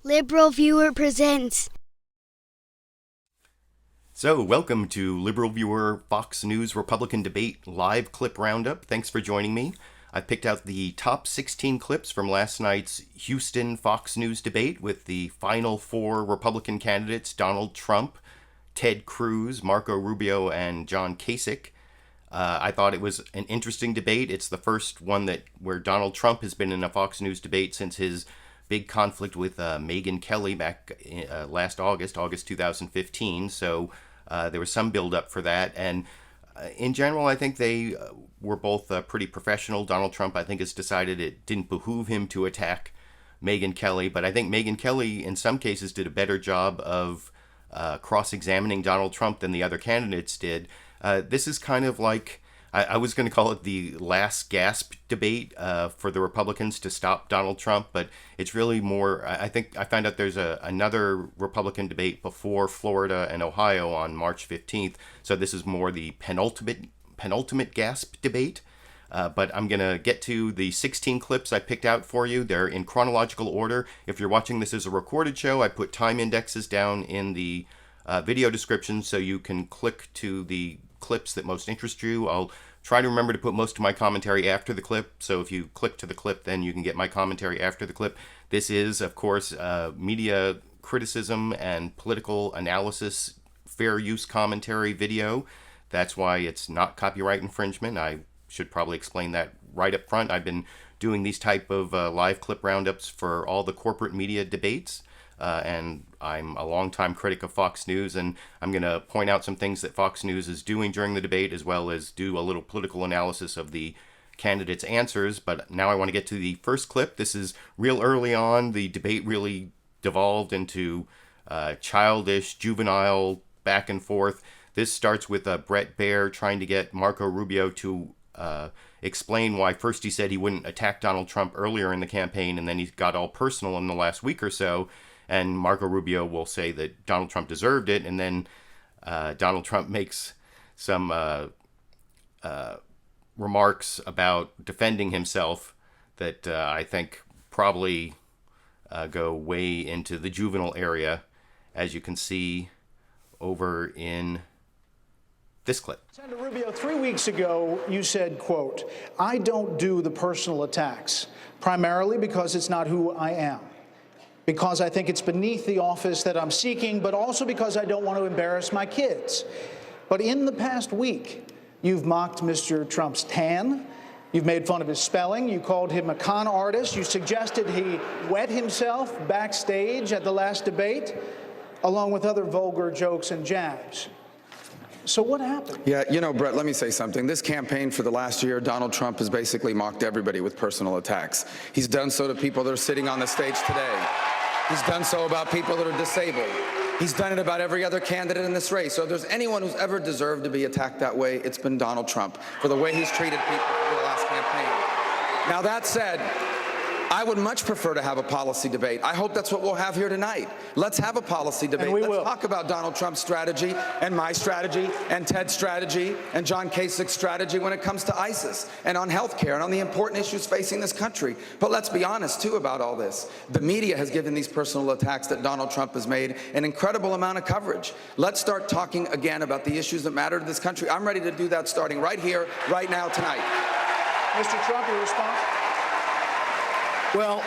LiberalViewer presents. So, welcome to LiberalViewer Fox News Republican Debate Live Clip Roundup. Thanks for joining me. I picked out the top 16 clips from last night's Houston Fox News debate with the final four Republican candidates, Donald Trump, Ted Cruz, Marco Rubio, and John Kasich. I thought it was an interesting debate. It's the first one where Donald Trump has been in a Fox News debate since his big conflict with Megyn Kelly back last August 2015. So there was some build-up for that. And in general, I think they were both pretty professional. Donald Trump, I think, has decided it didn't behoove him to attack Megyn Kelly. But I think Megyn Kelly, in some cases, did a better job of cross-examining Donald Trump than the other candidates did. This is kind of like, I was going to call it the last gasp debate for the Republicans to stop Donald Trump, but it's really more, I think I found out there's another Republican debate before Florida and Ohio on March 15th, so this is more the penultimate gasp debate. But I'm going to get to the 16 clips I picked out for you. They're in chronological order. If you're watching this as a recorded show, I put time indexes down in the video description so you can click to the clips that most interest you. I'll try to remember to put most of my commentary after the clip, so if you click to the clip, then you can get my commentary after the clip. This is, of course, media criticism and political analysis, fair use commentary video. That's why it's not copyright infringement. I should probably explain that right up front. I've been doing these type of live clip roundups for all the corporate media debates. And I'm a longtime critic of Fox News, and I'm going to point out some things that Fox News is doing during the debate, as well as do a little political analysis of the candidates' answers. But now I want to get to the first clip. This is real early on. The debate really devolved into childish, juvenile back and forth. This starts with Bret Baier trying to get Marco Rubio to explain why first he said he wouldn't attack Donald Trump earlier in the campaign, and then he got all personal in the last week or so. And Marco Rubio will say that Donald Trump deserved it, and then Donald Trump makes some remarks about defending himself that I think probably go way into the juvenile area, as you can see over in this clip. Senator Rubio, 3 weeks ago, you said, quote, "I don't do the personal attacks, primarily because it's not who I am, because I think it's beneath the office that I'm seeking, but also because I don't want to embarrass my kids." But in the past week, you've mocked Mr. Trump's tan. You've made fun of his spelling. You called him a con artist. You suggested he wet himself backstage at the last debate, along with other vulgar jokes and jabs. So what happened? Yeah, you know, Brett, let me say something. This campaign for the last year, Donald Trump has basically mocked everybody with personal attacks. He's done so to people that are sitting on the stage today. He's done so about people that are disabled. He's done it about every other candidate in this race. So if there's anyone who's ever deserved to be attacked that way, it's been Donald Trump for the way he's treated people for the last campaign. Now, that said, I would much prefer to have a policy debate. I hope that's what we'll have here tonight. Let's have a policy debate. And we Let's will talk about Donald Trump's strategy and my strategy and Ted's strategy and John Kasich's strategy when it comes to ISIS and on health care and on the important issues facing this country. But let's be honest, too, about all this. The media has given these personal attacks that Donald Trump has made an incredible amount of coverage. Let's start talking again about the issues that matter to this country. I'm ready to do that starting right here, right now, tonight. Mr. Trump, your response? Well,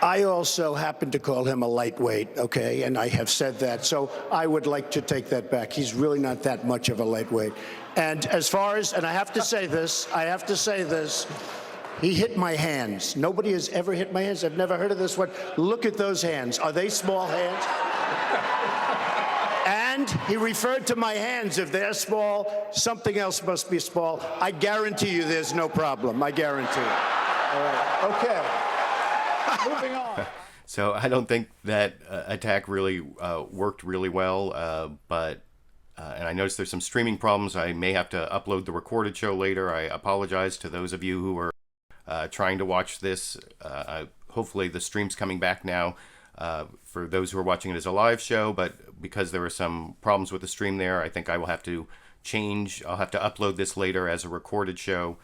I also happen to call him a lightweight, okay, and I have said that, so I would like to take that back. He's really not that much of a lightweight. And as far as, and I have to say this, he hit my hands. Nobody has ever hit my hands. I've never heard of this one. Look at those hands. Are they small hands? And he referred to my hands. If they're small, something else must be small. I guarantee you there's no problem. I guarantee it. All right. Okay. Moving on. So I don't think that attack really worked really well, but and I noticed there's some streaming problems. I may have to upload the recorded show later. I apologize to those of you who are trying to watch this. Hopefully the stream's coming back now for those who are watching it as a live show, but because there were some problems with the stream there, I think I will have to change. I'll have to upload this later as a recorded show.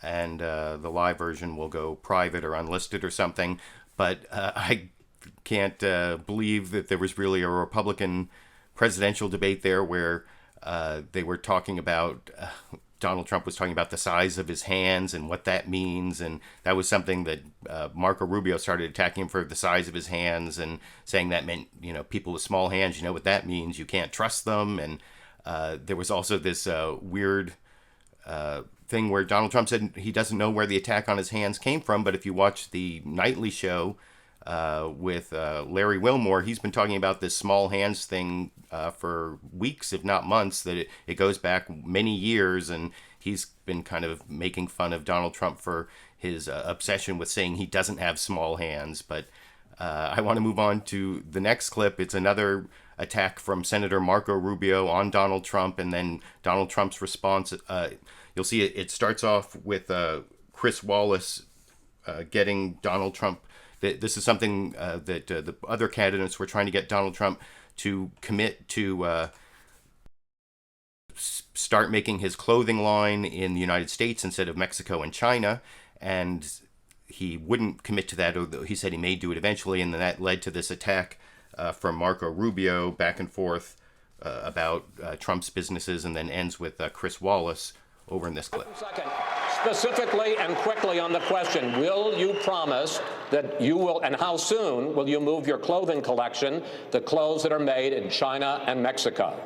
and the live version will go private or unlisted or something. But I can't believe that there was really a Republican presidential debate there where they were talking about Donald Trump was talking about the size of his hands and what that means, and that was something that Marco Rubio started attacking him for, the size of his hands, and saying that meant, people with small hands, you know what that means, you can't trust them. And there was also this weird thing where Donald Trump said he doesn't know where the attack on his hands came from, but if you watch the nightly show with Larry Wilmore, he's been talking about this small hands thing for weeks, if not months, that it goes back many years, and he's been kind of making fun of Donald Trump for his obsession with saying he doesn't have small hands. But I want to move on to the next clip. It's another attack from Senator Marco Rubio on Donald Trump, and then Donald Trump's response. You'll see it starts off with Chris Wallace getting Donald Trump. This is something that the other candidates were trying to get Donald Trump to commit to start making his clothing line in the United States instead of Mexico and China. And he wouldn't commit to that, although he said he may do it eventually. And then that led to this attack from Marco Rubio back and forth about Trump's businesses, and then ends with Chris Wallace over in this clip. Specifically and quickly on the question, will you promise that you will, and how soon will you move your clothing collection to clothes that are made in China and Mexico?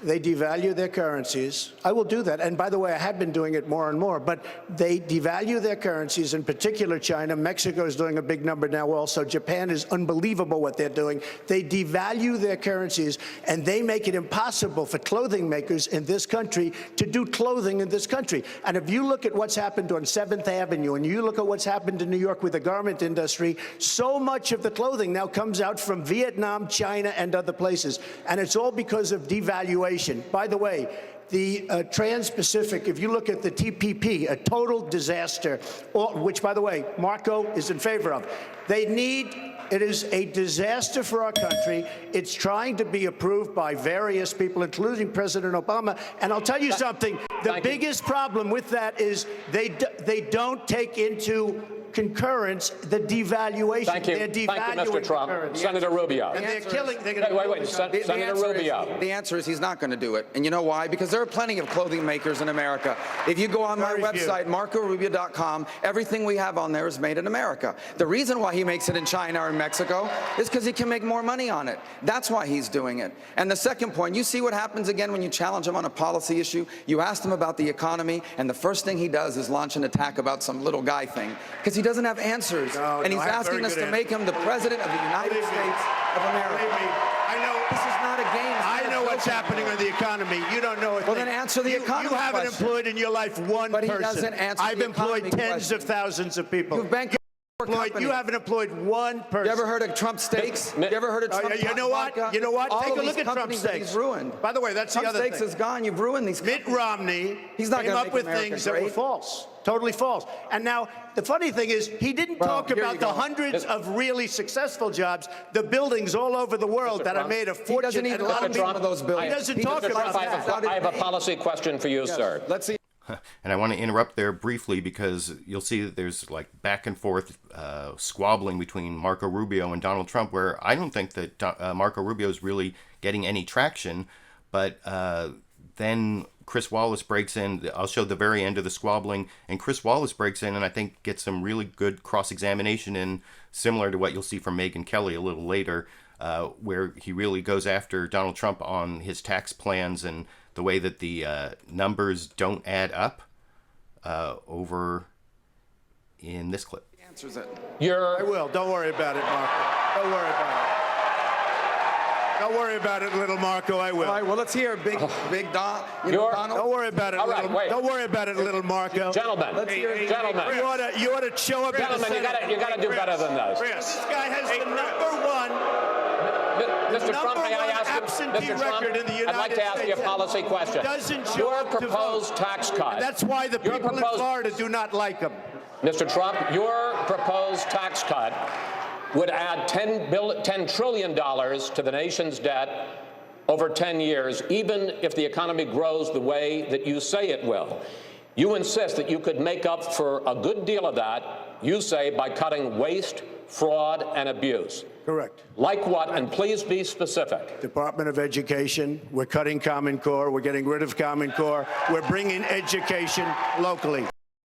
They devalue their currencies. I will do that. And by the way, I have been doing it more and more. But they devalue their currencies, in particular China. Mexico is doing a big number now also. Japan is unbelievable what they're doing. They devalue their currencies, and they make it impossible for clothing makers in this country to do clothing in this country. And if you look at what's happened on 7th Avenue, and you look at what's happened in New York with the garment industry, so much of the clothing now comes out from Vietnam, China, and other places. And it's all because of devaluation. By the way, the Trans-Pacific, if you look at the TPP, a total disaster, which, by the way, Marco is in favor of. It is a disaster for our country. It's trying to be approved by various people, including President Obama. And I'll tell you something, the biggest problem with that is they don't take into concurrence the devaluation. Thank you. They're devaluing Thank you, Mr. Trump. Senator Rubio. And they're killing. Wait. Senator Rubio. The answer is he's not going to do it. And you know why? Because there are plenty of clothing makers in America. If you go on my website, marcorubio.com, everything we have on there is made in America. The reason why he makes it in China or in Mexico is because he can make more money on it. That's why he's doing it. And the second point, you see what happens again when you challenge him on a policy issue. You ask him about the economy, and the first thing he does is launch an attack about some little guy thing, because he doesn't have answers. And he's asking us to make him the president of the United States of America. I know. This is not a game. I know what's happening in the economy. You don't know it. Well, then answer the economy You haven't question. employed in your life one But he person. doesn't answer I've the employed economy tens of thousands of people. You've banked You haven't employed one person. You ever heard of Trump Steaks? You ever heard of Trump You know what? vodka? You know what? All Take of a these look at Trump companies that Steaks. He's ruined. By the way, that's Trump the other Steaks thing. is gone. You've ruined these Mitt companies. Romney He's not came gonna up make with America things that were great. false, totally false. And now the funny thing is, he didn't talk here you about the go. hundreds of really successful jobs, the buildings all over the world that are made a fortune. doesn't even and a lot talk of about people- those buildings. He doesn't He talk doesn't about talk that. about I have a policy question for you, sir. Let's see. And I want to interrupt there briefly because you'll see that there's like back and forth squabbling between Marco Rubio and Donald Trump, where I don't think that Marco Rubio is really getting any traction. But then Chris Wallace breaks in. I'll show the very end of the squabbling, and Chris Wallace breaks in and I think gets some really good cross-examination in, similar to what you'll see from Megyn Kelly a little later, where he really goes after Donald Trump on his tax plans and the way that the numbers don't add up over in this clip. Answers it. I will. Don't worry about it, Marco. Don't worry about it. Don't worry about it, little Marco. I will. All right, well, let's hear Big Don. Donald. Don't worry about it, All right, little. wait. Don't worry about it, little Marco. Gentlemen, gentlemen. You ought to show up. Gentlemen, you got to do better than this. This guy has the number one. Mr. Trump, may I ask you, absentee Mr. Trump, record in the I'd like United to ask you a States. policy question. Doesn't show Your up to proposed vote. tax cut. That's why the people in Florida do not like him. Mr. Trump, your proposed tax cut would add $10 trillion to the nation's debt over 10 years, even if the economy grows the way that you say it will. You insist that you could make up for a good deal of that, you say, by cutting waste, fraud, and abuse. Correct. Like what? And please be specific. Department of Education, we're cutting Common Core, we're getting rid of Common Core, we're bringing education locally.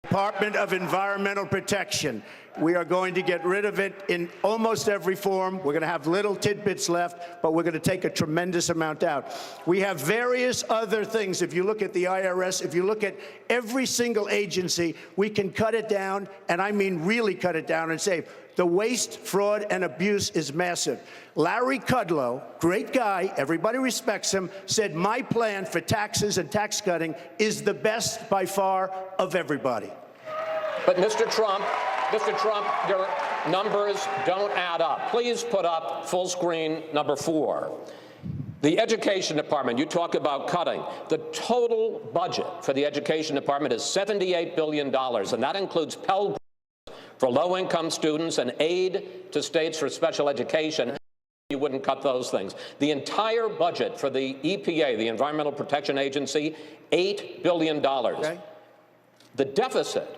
Department of Environmental Protection, we are going to get rid of it in almost every form. We're going to have little tidbits left, but we're going to take a tremendous amount out. We have various other things. If you look at the IRS, if you look at every single agency, we can cut it down, and I mean really cut it down and save. The waste, fraud, and abuse is massive. Larry Kudlow, great guy, everybody respects him, said my plan for taxes and tax cutting is the best by far of everybody. But Mr. Trump, your numbers don't add up. Please put up full screen number 4. The Education Department, you talk about cutting. The total budget for the Education Department is $78 billion, and that includes Pell Grants for low-income students and aid to states for special education. You wouldn't cut those things. The entire budget for the EPA, the Environmental Protection Agency, $8 billion. Okay. The deficit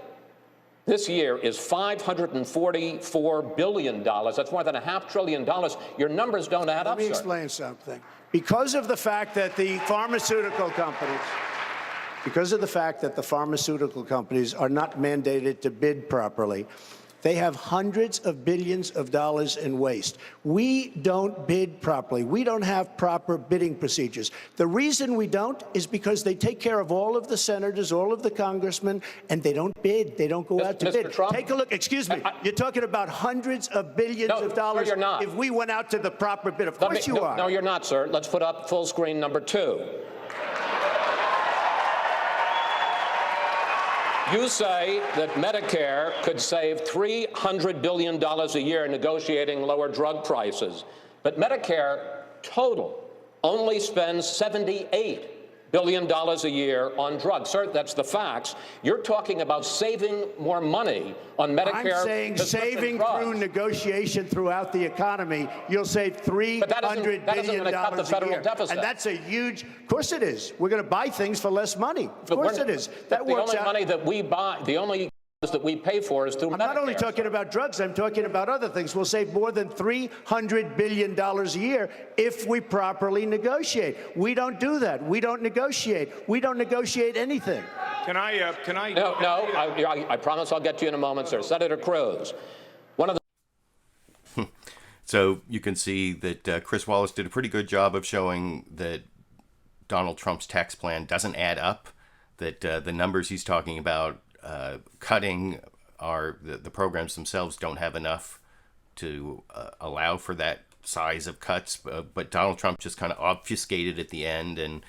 this year is $544 billion. That's more than $500 billion. Your numbers don't add up, sir. Let me explain something. Because of the fact that the pharmaceutical companies are not mandated to bid properly, they have hundreds of billions of dollars in waste. We don't bid properly. We don't have proper bidding procedures. The reason we don't is because they take care of all of the senators, all of the congressmen, and they don't bid. They don't go out to bid. Trump? Take a look. Excuse me. You're talking about hundreds of billions of dollars. No, you're not. If we went out to the proper bid. Of course you are. No, you're not, sir. Let's put up full screen number 2. You say that Medicare could save $300 billion a year negotiating lower drug prices, but Medicare total only spends $78 billion a year on drugs. Sir, that's the facts. You're talking about saving more money on Medicare. I'm saying saving through negotiation throughout the economy, you'll save $300 billion a year. Deficit. And that's a huge, of course it is. We're going to buy things for less money. Of course it is. That works out. The only money that we buy, the only that we pay for is through Medicare. I'm not only talking about drugs, I'm talking about other things. We'll save more than $300 billion a year if we properly negotiate. We don't do that. We don't negotiate. We don't negotiate anything. No, I promise I'll get to you in a moment, sir. Senator Cruz, one of the... So you can see that Chris Wallace did a pretty good job of showing that Donald Trump's tax plan doesn't add up, that the numbers he's talking about cutting are the programs themselves don't have enough to allow for that size of cuts, but Donald Trump just kind of obfuscated at the end, and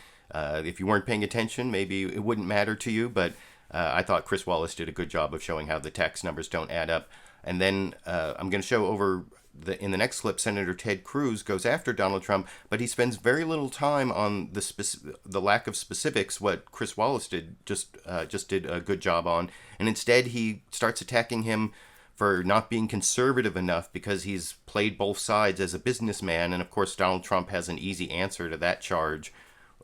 if you weren't paying attention, maybe it wouldn't matter to you, but I thought Chris Wallace did a good job of showing how the tax numbers don't add up. And then I'm going to show over in the next clip, Senator Ted Cruz goes after Donald Trump, but he spends very little time on the lack of specifics, what Chris Wallace just did a good job on. And instead, he starts attacking him for not being conservative enough because he's played both sides as a businessman. And of course, Donald Trump has an easy answer to that charge.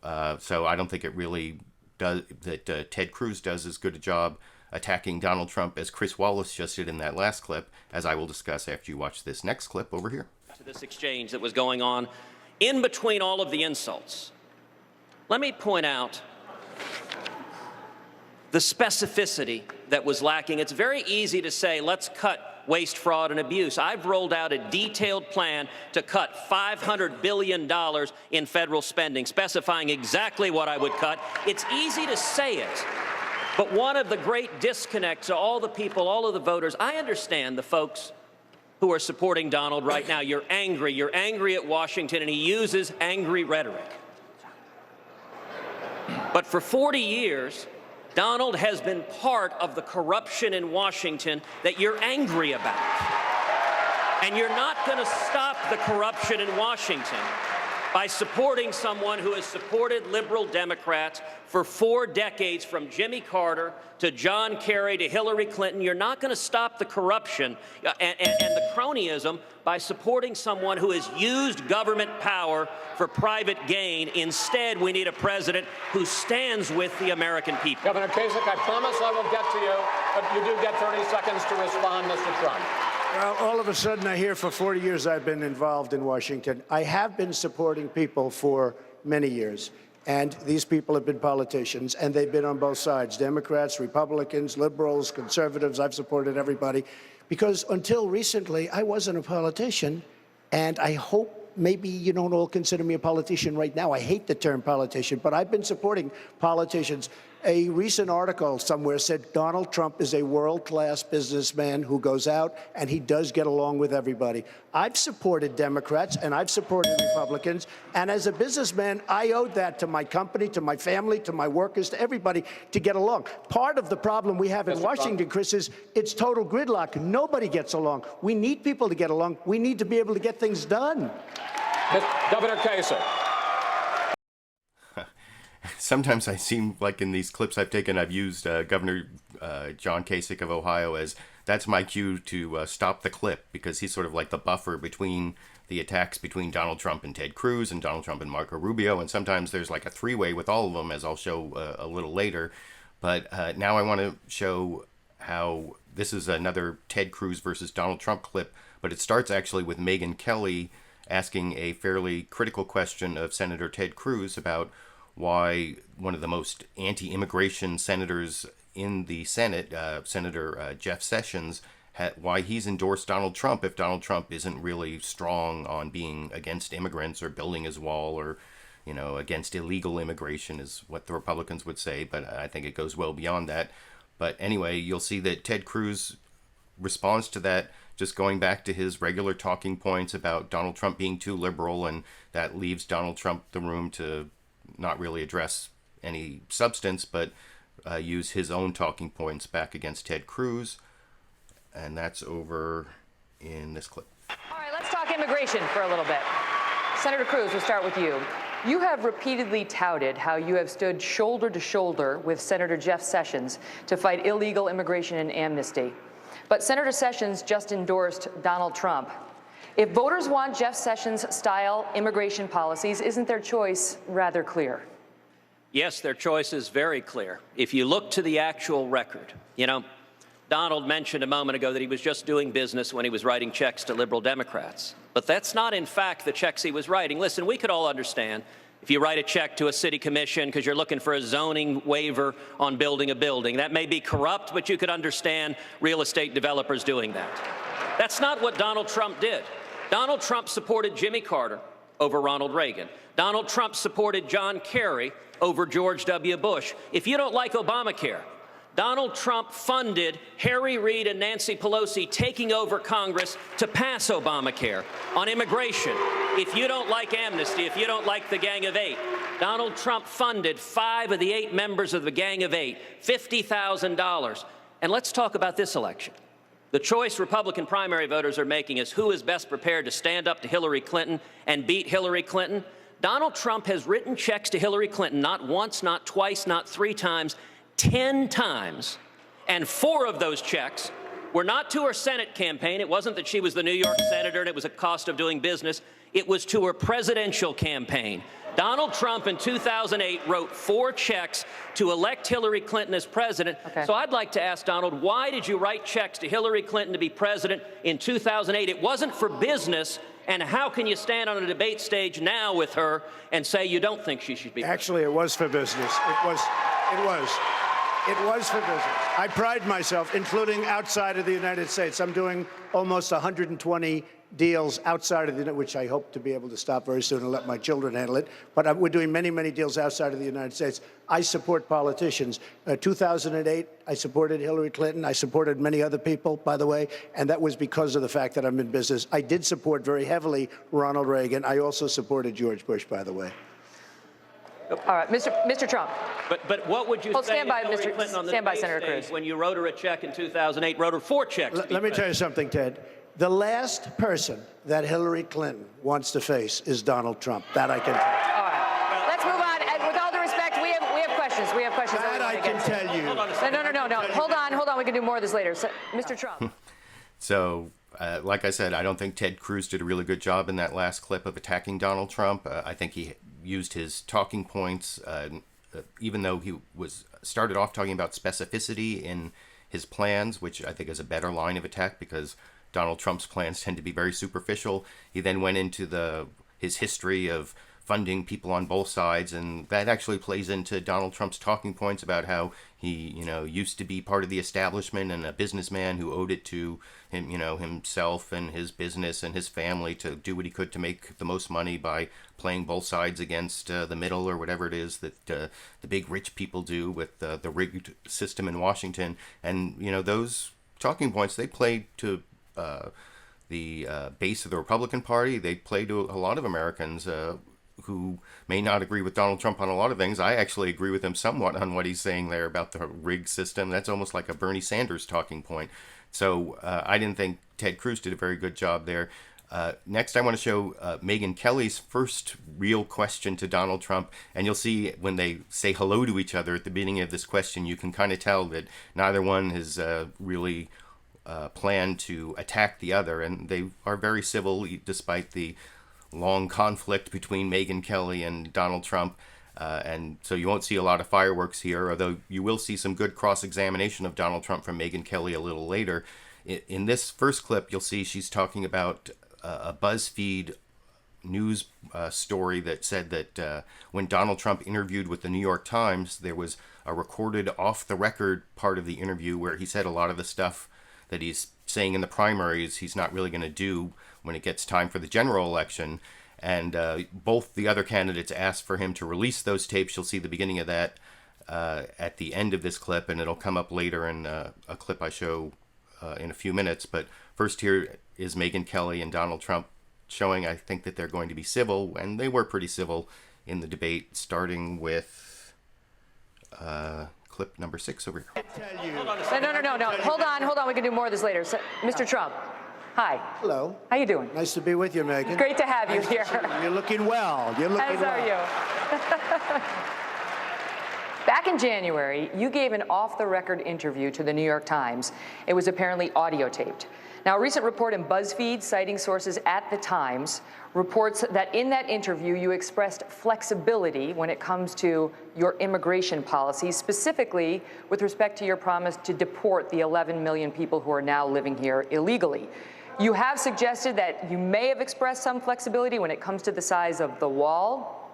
So I don't think it really does that Ted Cruz does as good a job attacking Donald Trump as Chris Wallace just did in that last clip, as I will discuss after you watch this next clip over here. To this exchange that was going on in between all of the insults, let me point out the specificity that was lacking. It's very easy to say, let's cut waste, fraud, and abuse. I've rolled out a detailed plan to cut $500 billion in federal spending, specifying exactly what I would cut. It's easy to say it. But one of the great disconnects to all the people, all of the voters, I understand the folks who are supporting Donald right now. You're angry at Washington, and he uses angry rhetoric. But for 40 years, Donald has been part of the corruption in Washington that you're angry about. And you're not going to stop the corruption in Washington by supporting someone who has supported liberal Democrats for 4 decades, from Jimmy Carter to John Kerry to Hillary Clinton. You're not going to stop the corruption and the cronyism by supporting someone who has used government power for private gain. Instead, we need a president who stands with the American people. Governor Kasich, I promise I will get to you, but you do get 30 seconds to respond, Mr. Trump. Well, all of a sudden, I hear for 40 years I've been involved in Washington. I have been supporting people for many years. And these people have been politicians, and they've been on both sides, Democrats, Republicans, liberals, conservatives. I've supported everybody. Because until recently, I wasn't a politician, and I hope maybe you don't all consider me a politician right now. I hate the term politician, but I've been supporting politicians. A recent article somewhere said Donald Trump is a world-class businessman who goes out and he does get along with everybody. I've supported Democrats and I've supported Republicans, and as a businessman, I owed that to my company, to my family, to my workers, to everybody to get along. Part of the problem we have in Washington, Chris, is it's total gridlock. Nobody gets along. We need people to get along. We need to be able to get things done. Governor Kasich. Sometimes I seem like in these clips I've taken, I've used Governor John Kasich of Ohio as that's my cue to stop the clip, because he's sort of like the buffer between the attacks between Donald Trump and Ted Cruz and Donald Trump and Marco Rubio. And sometimes there's like a three-way with all of them, as I'll show a little later. But now I want to show how this is another Ted Cruz versus Donald Trump clip, but it starts actually with Megyn Kelly asking a fairly critical question of Senator Ted Cruz about why one of the most anti-immigration senators in the Senate, Senator Jeff Sessions, why he's endorsed Donald Trump if Donald Trump isn't really strong on being against immigrants or building his wall or, you know, against illegal immigration is what the Republicans would say, but I think it goes well beyond that. But anyway, you'll see that Ted Cruz responds to that just going back to his regular talking points about Donald Trump being too liberal, and that leaves Donald Trump the room to not really address any substance, but use his own talking points back against Ted Cruz. And that's over in this clip. All right, let's talk immigration for a little bit. Senator Cruz, we'll start with you. You have repeatedly touted how you have stood shoulder to shoulder with Senator Jeff Sessions to fight illegal immigration and amnesty. But Senator Sessions just endorsed Donald Trump. If voters want Jeff Sessions-style immigration policies, isn't their choice rather clear? Yes, their choice is very clear. If you look to the actual record, you know, Donald mentioned a moment ago that he was just doing business when he was writing checks to liberal Democrats. But that's not, in fact, the checks he was writing. Listen, we could all understand if you write a check to a city commission because you're looking for a zoning waiver on building a building. That may be corrupt, but you could understand real estate developers doing that. That's not what Donald Trump did. Donald Trump supported Jimmy Carter over Ronald Reagan. Donald Trump supported John Kerry over George W. Bush. If you don't like Obamacare, Donald Trump funded Harry Reid and Nancy Pelosi taking over Congress to pass Obamacare. On immigration, if you don't like amnesty, if you don't like the Gang of Eight, Donald Trump funded 5 of the 8 members of the Gang of Eight, $50,000. And let's talk about this election. The choice Republican primary voters are making is who is best prepared to stand up to Hillary Clinton and beat Hillary Clinton. Donald Trump has written checks to Hillary Clinton not once, not twice, not 3 times, 10 times. And 4 of those checks were not to her Senate campaign. It wasn't that she was the New York senator and it was a cost of doing business. It was to her presidential campaign. Donald Trump in 2008 wrote 4 checks to elect Hillary Clinton as president. Okay. So I'd like to ask Donald, why did you write checks to Hillary Clinton to be president in 2008? It wasn't for business. And how can you stand on a debate stage now with her and say you don't think she should be president? Actually, it was for business. It was for business. I pride myself, including outside of the United States. I'm doing almost 120 deals outside of the United States, which I hope to be able to stop very soon and let my children handle it. But we're doing many, many deals outside of the United States. I support politicians. 2008, I supported Hillary Clinton. I supported many other people, by the way, and that was because of the fact that I'm in business. I did support very heavily Ronald Reagan. I also supported George Bush, by the way. All right, Mr. Trump. But what would you say stand by, to Hillary Clinton on the stand by, debate Senator stage Cruz. when you wrote her a check in 2008, wrote her 4 checks? Let me tell you something, Ted. The last person that Hillary Clinton wants to face is Donald Trump. That I can tell you. All right. Let's move on. And with all due respect, we have questions. We have questions. That I can tell you. No. Hold on. We can do more of this later. So, Mr. Trump. So, like I said, I don't think Ted Cruz did a really good job in that last clip of attacking Donald Trump. I think he used his talking points, even though he started off talking about specificity in his plans, which I think is a better line of attack because Donald Trump's plans tend to be very superficial. He then went into his history of funding people on both sides, and that actually plays into Donald Trump's talking points about how he, used to be part of the establishment and a businessman who owed it to him, himself and his business and his family to do what he could to make the most money by playing both sides against the middle or whatever it is that the big rich people do with the rigged system in Washington. And, those talking points, they play to the base of the Republican Party. They play to a lot of Americans who may not agree with Donald Trump on a lot of things. I actually agree with him somewhat on what he's saying there about the rigged system. That's almost like a Bernie Sanders talking point. So I didn't think Ted Cruz did a very good job there. Next, I want to show Megyn Kelly's first real question to Donald Trump. And you'll see when they say hello to each other at the beginning of this question, you can kind of tell that neither one has really planned to attack the other. And they are very civil despite the long conflict between Megyn Kelly and Donald Trump. And so you won't see a lot of fireworks here, although you will see some good cross-examination of Donald Trump from Megyn Kelly a little later. In this first clip, you'll see she's talking about a BuzzFeed news story that said that when Donald Trump interviewed with the New York Times, there was a recorded off-the-record part of the interview where he said a lot of the stuff that he's saying in the primaries he's not really going to do when it gets time for the general election. And both the other candidates asked for him to release those tapes. You'll see the beginning of that at the end of this clip, and it'll come up later in a clip I show in a few minutes. But first, here is Megyn Kelly and Donald Trump showing, I think, that they're going to be civil, and they were pretty civil in the debate, starting with clip number 6 over here. No. Hold on. We can do more of this later. So, Mr. Trump. Hi. Hello. How you doing? Nice to be with you, Megyn. Great to have you here. You're looking well. As are you. Back in January, you gave an off-the-record interview to the New York Times. It was apparently audio taped. Now, a recent report in BuzzFeed, citing sources at the Times, reports that in that interview you expressed flexibility when it comes to your immigration policy, specifically with respect to your promise to deport the 11 million people who are now living here illegally. You have suggested that you may have expressed some flexibility when it comes to the size of the wall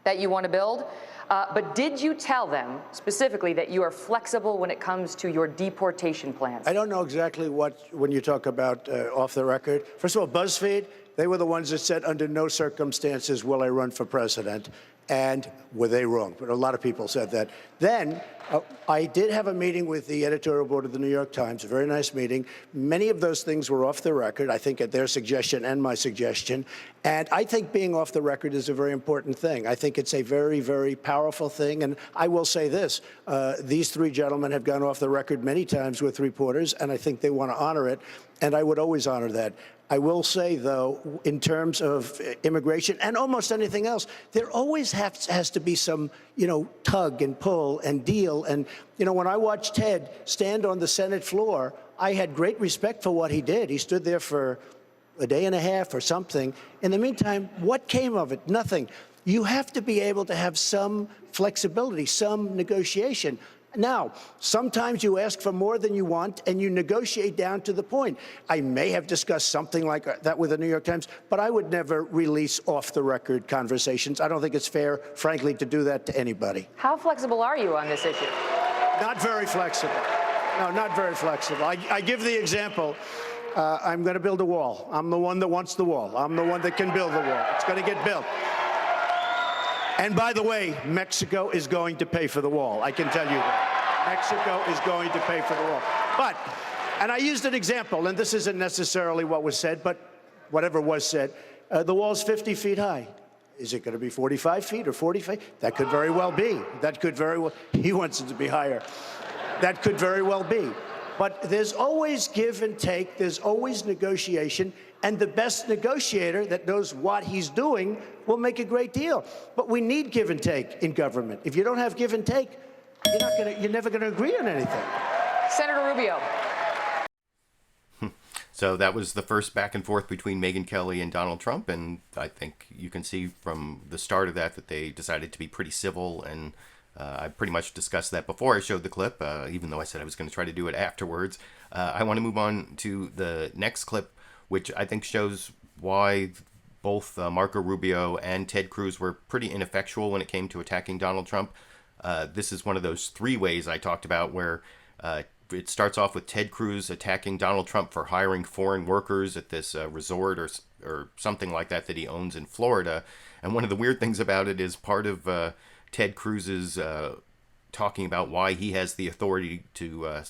that you want to build. But did you tell them specifically that you are flexible when it comes to your deportation plans? I don't know exactly when you talk about off the record. First of all, BuzzFeed, they were the ones that said under no circumstances will I run for president. And were they wrong? But a lot of people said that. Then I did have a meeting with the editorial board of the New York Times, a very nice meeting. Many of those things were off the record, I think at their suggestion and my suggestion. And I think being off the record is a very important thing. I think it's a very, very powerful thing. And I will say this, these three gentlemen have gone off the record many times with reporters, and I think they want to honor it. And I would always honor that. I will say, though, in terms of immigration and almost anything else, there always has to be some, tug and pull and deal. And, when I watched Ted stand on the Senate floor, I had great respect for what he did. He stood there for a day and a half or something. In the meantime, what came of it? Nothing. You have to be able to have some flexibility, some negotiation. Now, sometimes you ask for more than you want, and you negotiate down to the point. I may have discussed something like that with the New York Times, but I would never release off-the-record conversations. I don't think it's fair, frankly, to do that to anybody. How flexible are you on this issue? Not very flexible. No, not very flexible. I give the example. I'm going to build a wall. I'm the one that wants the wall. I'm the one that can build the wall. It's going to get built. And by the way, Mexico is going to pay for the wall. I can tell you that. Mexico is going to pay for the wall. But, and I used an example, and this isn't necessarily what was said, but whatever was said, the wall's 50 feet high. Is it going to be 45 feet or 40 feet? That could very well be. That could very well, he wants it to be higher. That could very well be. But there's always give and take. There's always negotiation. And the best negotiator that knows what he's doing will make a great deal. But we need give and take in government. If you don't have give and take, you're never going to agree on anything. Senator Rubio. So that was the first back and forth between Megyn Kelly and Donald Trump, and I think you can see from the start of that they decided to be pretty civil, and I pretty much discussed that before I showed the clip, even though I said I was going to try to do it afterwards. I want to move on to the next clip, which I think shows why both Marco Rubio and Ted Cruz were pretty ineffectual when it came to attacking Donald Trump. This is one of those three ways I talked about where it starts off with Ted Cruz attacking Donald Trump for hiring foreign workers at this resort or something like that he owns in Florida. And one of the weird things about it is part of Ted Cruz's talking about why he has the authority to,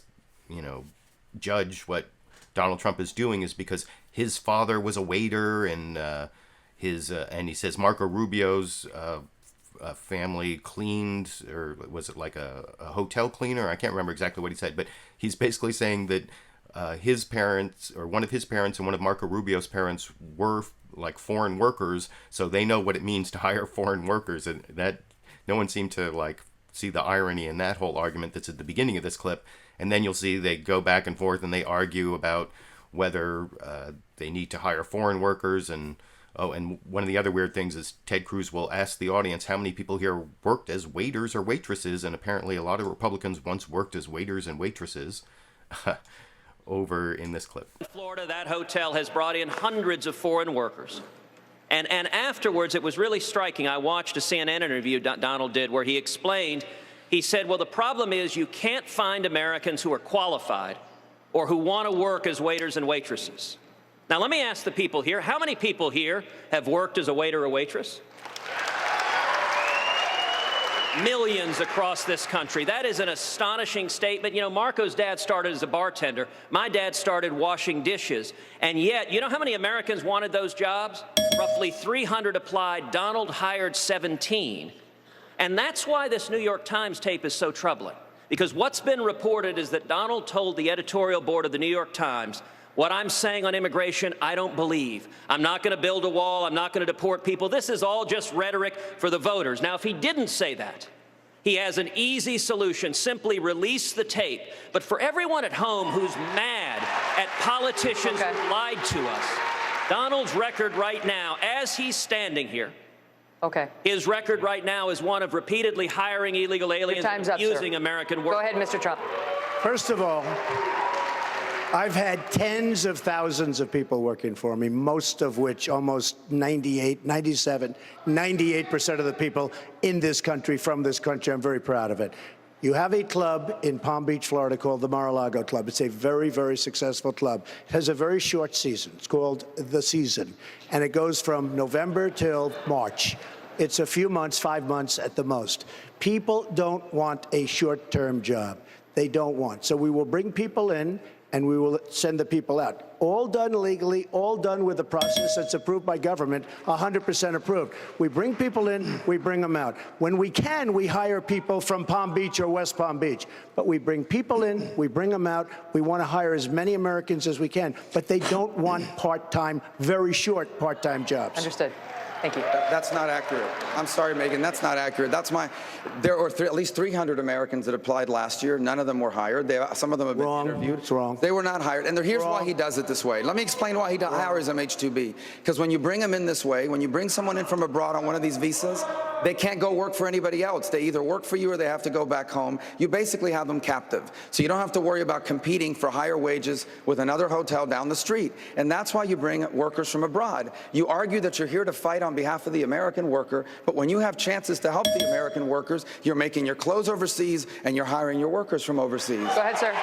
judge what Donald Trump is doing is because his father was a waiter, and and he says Marco Rubio's family cleaned, or was it like a hotel cleaner? I can't remember exactly what he said, but he's basically saying that his parents, or one of his parents and one of Marco Rubio's parents, were like foreign workers, so they know what it means to hire foreign workers, and that no one seemed to like see the irony in that whole argument that's at the beginning of this clip. And then you'll see they go back and forth and they argue about whether they need to hire foreign workers. And and one of the other weird things is Ted Cruz will ask the audience how many people here worked as waiters or waitresses, and apparently a lot of Republicans once worked as waiters and waitresses. Over in this clip. In Florida, that hotel has brought in hundreds of foreign workers. And afterwards, it was really striking. I watched a CNN interview Donald did where he explained, he said, well, the problem is you can't find Americans who are qualified or who want to work as waiters and waitresses. Now, let me ask the people here, how many people here have worked as a waiter or waitress? Millions across this country. That is an astonishing statement. You know, Marco's dad started as a bartender. My dad started washing dishes. And yet, you know how many Americans wanted those jobs? Roughly 300 applied. Donald hired 17. And that's why this New York Times tape is so troubling. Because what's been reported is that Donald told the editorial board of the New York Times, what I'm saying on immigration, I don't believe. I'm not going to build a wall. I'm not going to deport people. This is all just rhetoric for the voters. Now, if he didn't say that, he has an easy solution. Simply release the tape. But for everyone at home who's mad at politicians who lied to us, Donald's record right now, as he's standing here, his record right now is one of repeatedly hiring illegal aliens and using American workers. Go ahead, Mr. Trump. First of all, I've had tens of thousands of people working for me, most of which, almost 98, 97, 98% of the people in this country, from this country, I'm very proud of it. You have a club in Palm Beach, Florida called the Mar-a-Lago Club. It's a very, very successful club. It has a very short season. It's called The Season, and it goes from November till March. It's a few months, 5 months at the most. People don't want a short-term job. They don't want. So we will bring people in, and we will send the people out. All done legally, all done with a process that's approved by government, 100% approved. We bring people in, we bring them out. When we can, we hire people from Palm Beach or West Palm Beach. But we bring people in, we bring them out. We want to hire as many Americans as we can. But they don't want part-time, very short part-time jobs. Understood. Thank you. That's not accurate. I'm sorry, Megyn, that's not accurate. There were at least 300 Americans that applied last year. None of them were hired. Some of them have been interviewed. It's wrong. They were not hired. And here's why he does it this way. Let me explain why he hires them H-2B. Because when you bring them in this way, when you bring someone in from abroad on one of these visas, they can't go work for anybody else. They either work for you or they have to go back home. You basically have them captive. So you don't have to worry about competing for higher wages with another hotel down the street. And that's why you bring workers from abroad. You argue that you're here to fight on behalf of the American worker, but when you have chances to help the American workers, you're making your clothes overseas and you're hiring your workers from overseas. Go ahead, sir.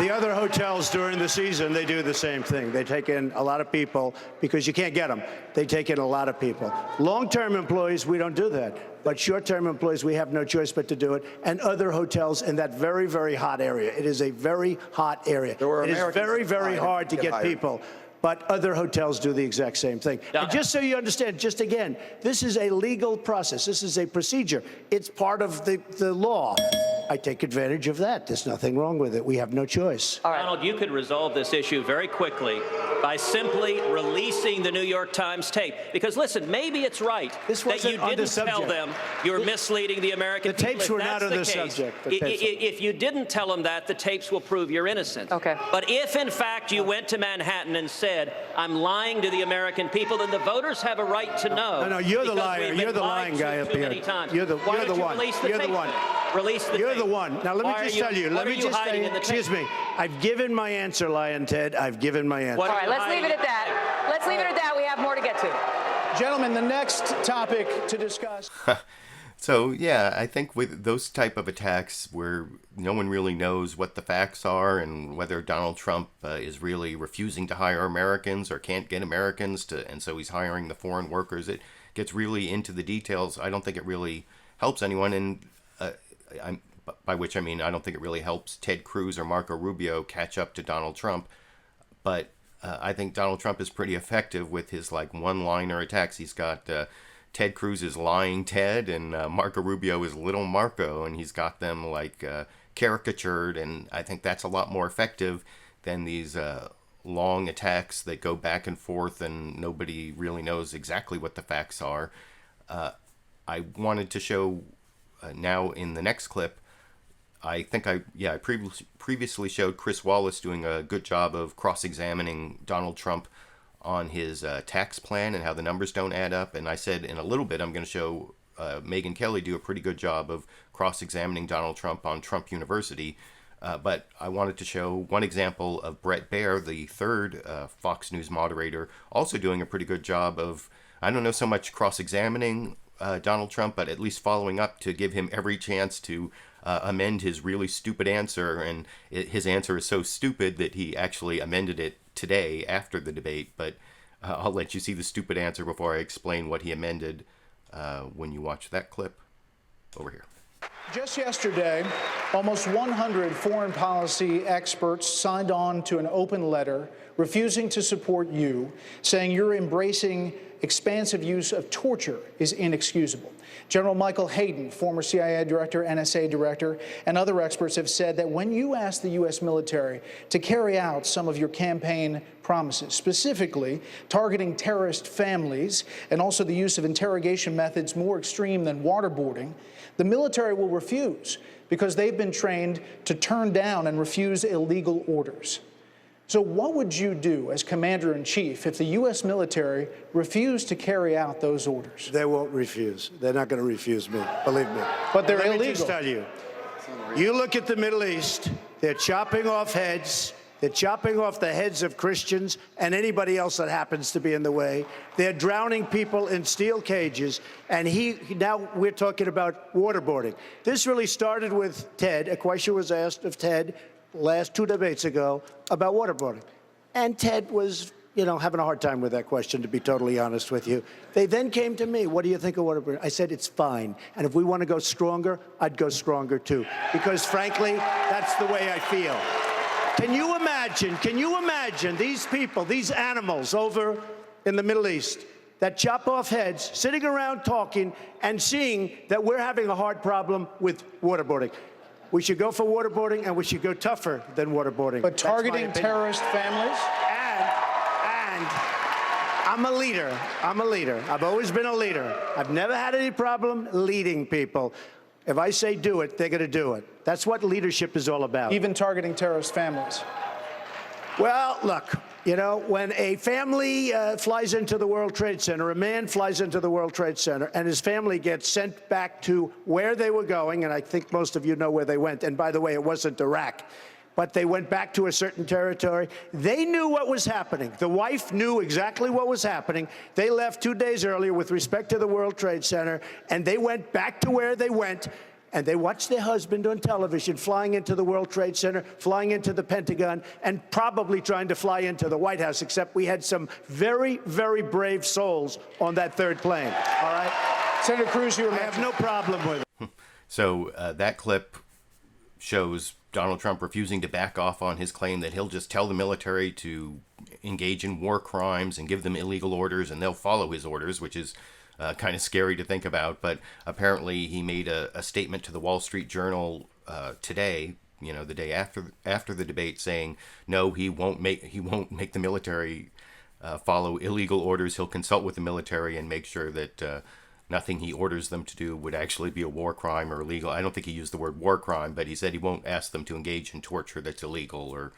The other hotels during the season, they do the same thing. They take in a lot of people because you can't get them. They take in a lot of people. Long-term employees, we don't do that. But short-term employees, we have no choice but to do it. And other hotels in that very, very hot area. It is a very hot area. It is very, very hard to get people. but other hotels do the exact same thing. And just so you understand, just again, this is a legal process. This is a procedure. It's part of the law. I take advantage of that. There's nothing wrong with it. We have no choice. All right. Donald, you could resolve this issue very quickly by simply releasing the New York Times tape. Because, listen, maybe it's right that you didn't tell them you're misleading the American people. The tapes were not on the subject. If you didn't tell them that, the tapes will prove you're innocent. Okay. But if, in fact, you went to Manhattan and said, I'm lying to the American people, then the voters have a right to know. No, you're the liar. You're the lying guy up here. You're the one. You're the one. Release the tape. You're the one. Now, let me just tell you. Let me just tell you. Excuse me. I've given my answer, Lion Ted. I've given my answer. All right, let's leave it at that. Let's leave it at that. We have more to get to. Gentlemen, the next topic to discuss. So, yeah, I think with those type of attacks where no one really knows what the facts are and whether Donald Trump is really refusing to hire Americans or can't get Americans to, and so he's hiring the foreign workers, it gets really into the details. I don't think it really helps anyone, and by which I mean I don't think it really helps Ted Cruz or Marco Rubio catch up to Donald Trump. But I think Donald Trump is pretty effective with his one-liner attacks. He's got Ted Cruz is Lying Ted, and Marco Rubio is Little Marco, and he's got them caricatured, and I think that's a lot more effective than these long attacks that go back and forth and nobody really knows exactly what the facts are. I wanted to show now in the next clip, I think I previously showed Chris Wallace doing a good job of cross-examining Donald Trump on his tax plan and how the numbers don't add up. And I said in a little bit I'm going to show Megyn Kelly do a pretty good job of cross-examining Donald Trump on Trump University. But I wanted to show one example of Bret Baier, the third Fox News moderator, also doing a pretty good job of, I don't know so much cross-examining Donald Trump, but at least following up to give him every chance to amend his really stupid answer. And his answer is so stupid that he actually amended it today after the debate. But I'll let you see the stupid answer before I explain what he amended when you watch that clip over here. Just yesterday, almost 100 foreign policy experts signed on to an open letter refusing to support you, saying you're embracing expansive use of torture is inexcusable. General Michael Hayden, former CIA director, NSA director, and other experts have said that when you ask the U.S. military to carry out some of your campaign promises, specifically targeting terrorist families and also the use of interrogation methods more extreme than waterboarding, the military will refuse because they've been trained to turn down and refuse illegal orders. So what would you do as commander-in-chief if the U.S. military refused to carry out those orders? They won't refuse. They're not going to refuse me, believe me. But they're illegal. Let me just tell you, you look at the Middle East, they're chopping off heads. They're chopping off the heads of Christians and anybody else that happens to be in the way. They're drowning people in steel cages. And now we're talking about waterboarding. This really started with Ted. A question was asked of Ted last 2 debates ago about waterboarding. And Ted was, having a hard time with that question, to be totally honest with you. They then came to me, what do you think of waterboarding? I said, it's fine. And if we want to go stronger, I'd go stronger too. Because frankly, that's the way I feel. Can you imagine these people, these animals over in the Middle East that chop off heads, sitting around talking and seeing that we're having a hard problem with waterboarding? We should go for waterboarding, and we should go tougher than waterboarding. But targeting terrorist families? And I'm a leader. I've always been a leader. I've never had any problem leading people. If I say do it, they're going to do it. That's what leadership is all about. Even targeting terrorist families? Well, look, when a family flies into the World Trade Center, a man flies into the World Trade Center, and his family gets sent back to where they were going, and I think most of you know where they went. And by the way, it wasn't Iraq. But they went back to a certain territory. They knew what was happening. The wife knew exactly what was happening. They left 2 days earlier with respect to the World Trade Center, and they went back to where they went, and they watched their husband on television flying into the World Trade Center, flying into the Pentagon, and probably trying to fly into the White House, except we had some very, very brave souls on that third plane. All right? Senator Cruz, I have no problem with it. So that clip shows Donald Trump refusing to back off on his claim that he'll just tell the military to engage in war crimes and give them illegal orders, and they'll follow his orders, which is kind of scary to think about. But apparently he made a statement to the Wall Street Journal today, the day after the debate, saying no, he won't make the military follow illegal orders. He'll consult with the military and make sure that nothing he orders them to do would actually be a war crime or illegal. I don't think he used the word war crime, but he said he won't ask them to engage in torture that's illegal or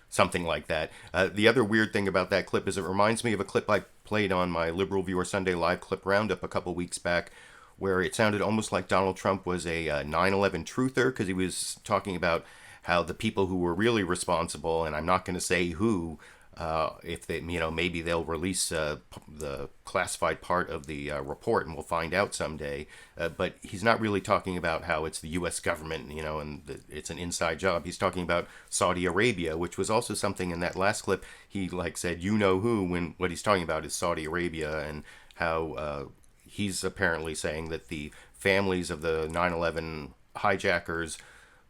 something like that. The other weird thing about that clip is it reminds me of a clip I played on my LiberalViewer Sunday Live clip roundup a couple weeks back, where it sounded almost like Donald Trump was a 9/11 truther, because he was talking about how the people who were really responsible, and I'm not going to say who, if they, maybe they'll release the classified part of the report, and we'll find out someday. But he's not really talking about how it's the U.S. government, and it's an inside job. He's talking about Saudi Arabia, which was also something in that last clip. He said, who, when what he's talking about is Saudi Arabia, and how he's apparently saying that the families of the 9/11 hijackers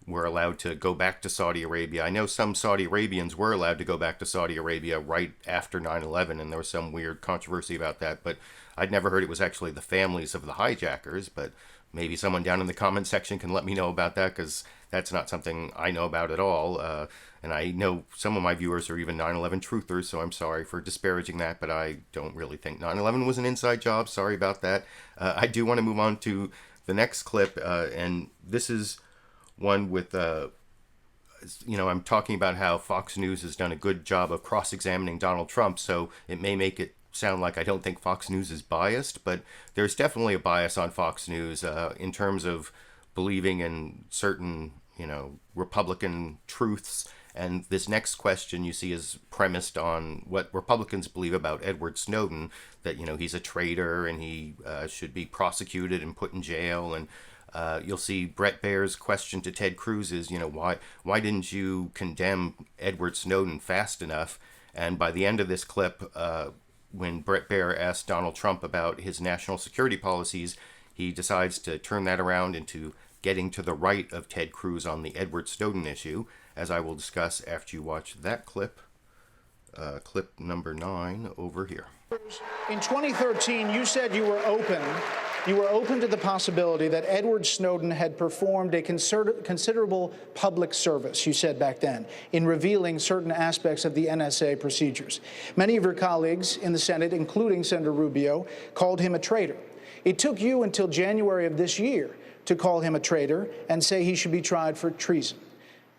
were allowed to go back to Saudi Arabia. I know some Saudi Arabians were allowed to go back to Saudi Arabia right after 9/11, and there was some weird controversy about that, but I'd never heard it was actually the families of the hijackers. But maybe someone down in the comment section can let me know about that, because that's not something I know about at all. And I know some of my viewers are even 9/11 truthers, so I'm sorry for disparaging that, but I don't really think 9/11 was an inside job. Sorry about that. I do want to move on to the next clip, and this is one with, I'm talking about how Fox News has done a good job of cross-examining Donald Trump, so it may make it sound like I don't think Fox News is biased, but there's definitely a bias on Fox News in terms of believing in certain, Republican truths. And this next question you see is premised on what Republicans believe about Edward Snowden, that, he's a traitor and he should be prosecuted and put in jail. And you'll see Bret Baier's question to Ted Cruz is, why didn't you condemn Edward Snowden fast enough? And by the end of this clip, when Bret Baier asked Donald Trump about his national security policies, he decides to turn that around into getting to the right of Ted Cruz on the Edward Snowden issue, as I will discuss after you watch that clip. Clip number 9 over here. In 2013, you said you were open to the possibility that Edward Snowden had performed a considerable public service, you said back then, in revealing certain aspects of the NSA procedures. Many of your colleagues in the Senate, including Senator Rubio, called him a traitor. It took you until January of this year to call him a traitor and say he should be tried for treason.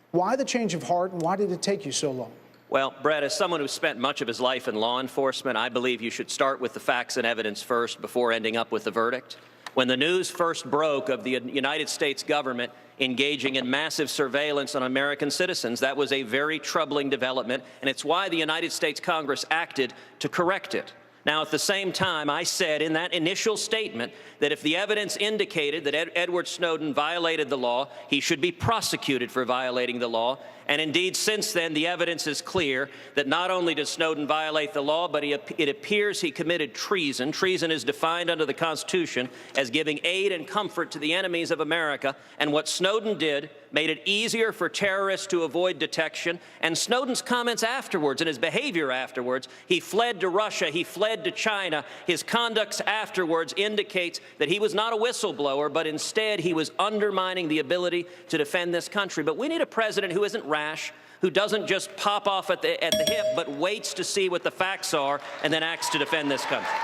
Why the change of heart, and why did it take you so long? Well, Brett, as someone who spent much of his life in law enforcement, I believe you should start with the facts and evidence first before ending up with the verdict. When the news first broke of the United States government engaging in massive surveillance on American citizens, that was a very troubling development, and it's why the United States Congress acted to correct it. Now, at the same time, I said in that initial statement that if the evidence indicated that Edward Snowden violated the law, he should be prosecuted for violating the law. And indeed, since then, the evidence is clear that not only did Snowden violate the law, but it appears he committed treason. Treason is defined under the Constitution as giving aid and comfort to the enemies of America. And what Snowden did made it easier for terrorists to avoid detection. And Snowden's comments afterwards and his behavior afterwards, he fled to Russia, he fled to China. His conduct afterwards indicates that he was not a whistleblower, but instead he was undermining the ability to defend this country. But we need a president who isn't rash, who doesn't just pop off at the hip, but waits to see what the facts are and then acts to defend this country.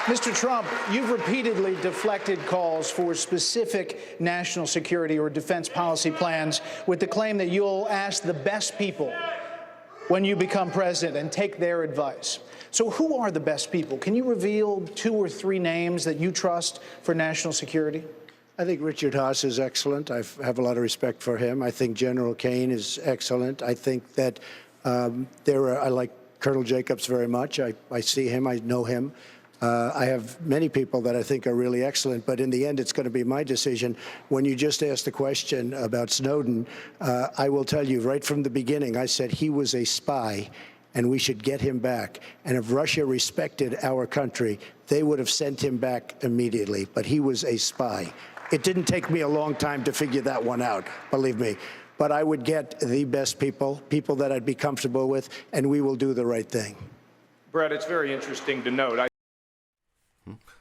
Mr. Trump, you've repeatedly deflected calls for specific national security or defense policy plans with the claim that you'll ask the best people when you become president and take their advice. So who are the best people? Can you reveal 2 or 3 names that you trust for national security? I think Richard Haas is excellent. I have a lot of respect for him. I think General Kane is excellent. I think that I like Colonel Jacobs very much. I see him. I know him. I have many people that I think are really excellent, but in the end, it's going to be my decision. When you just asked the question about Snowden, I will tell you right from the beginning, I said he was a spy and we should get him back. And if Russia respected our country, they would have sent him back immediately, but he was a spy. It didn't take me a long time to figure that one out, believe me. but I would get the best people that I'd be comfortable with, and we will do the right thing. Bret, it's very interesting to note.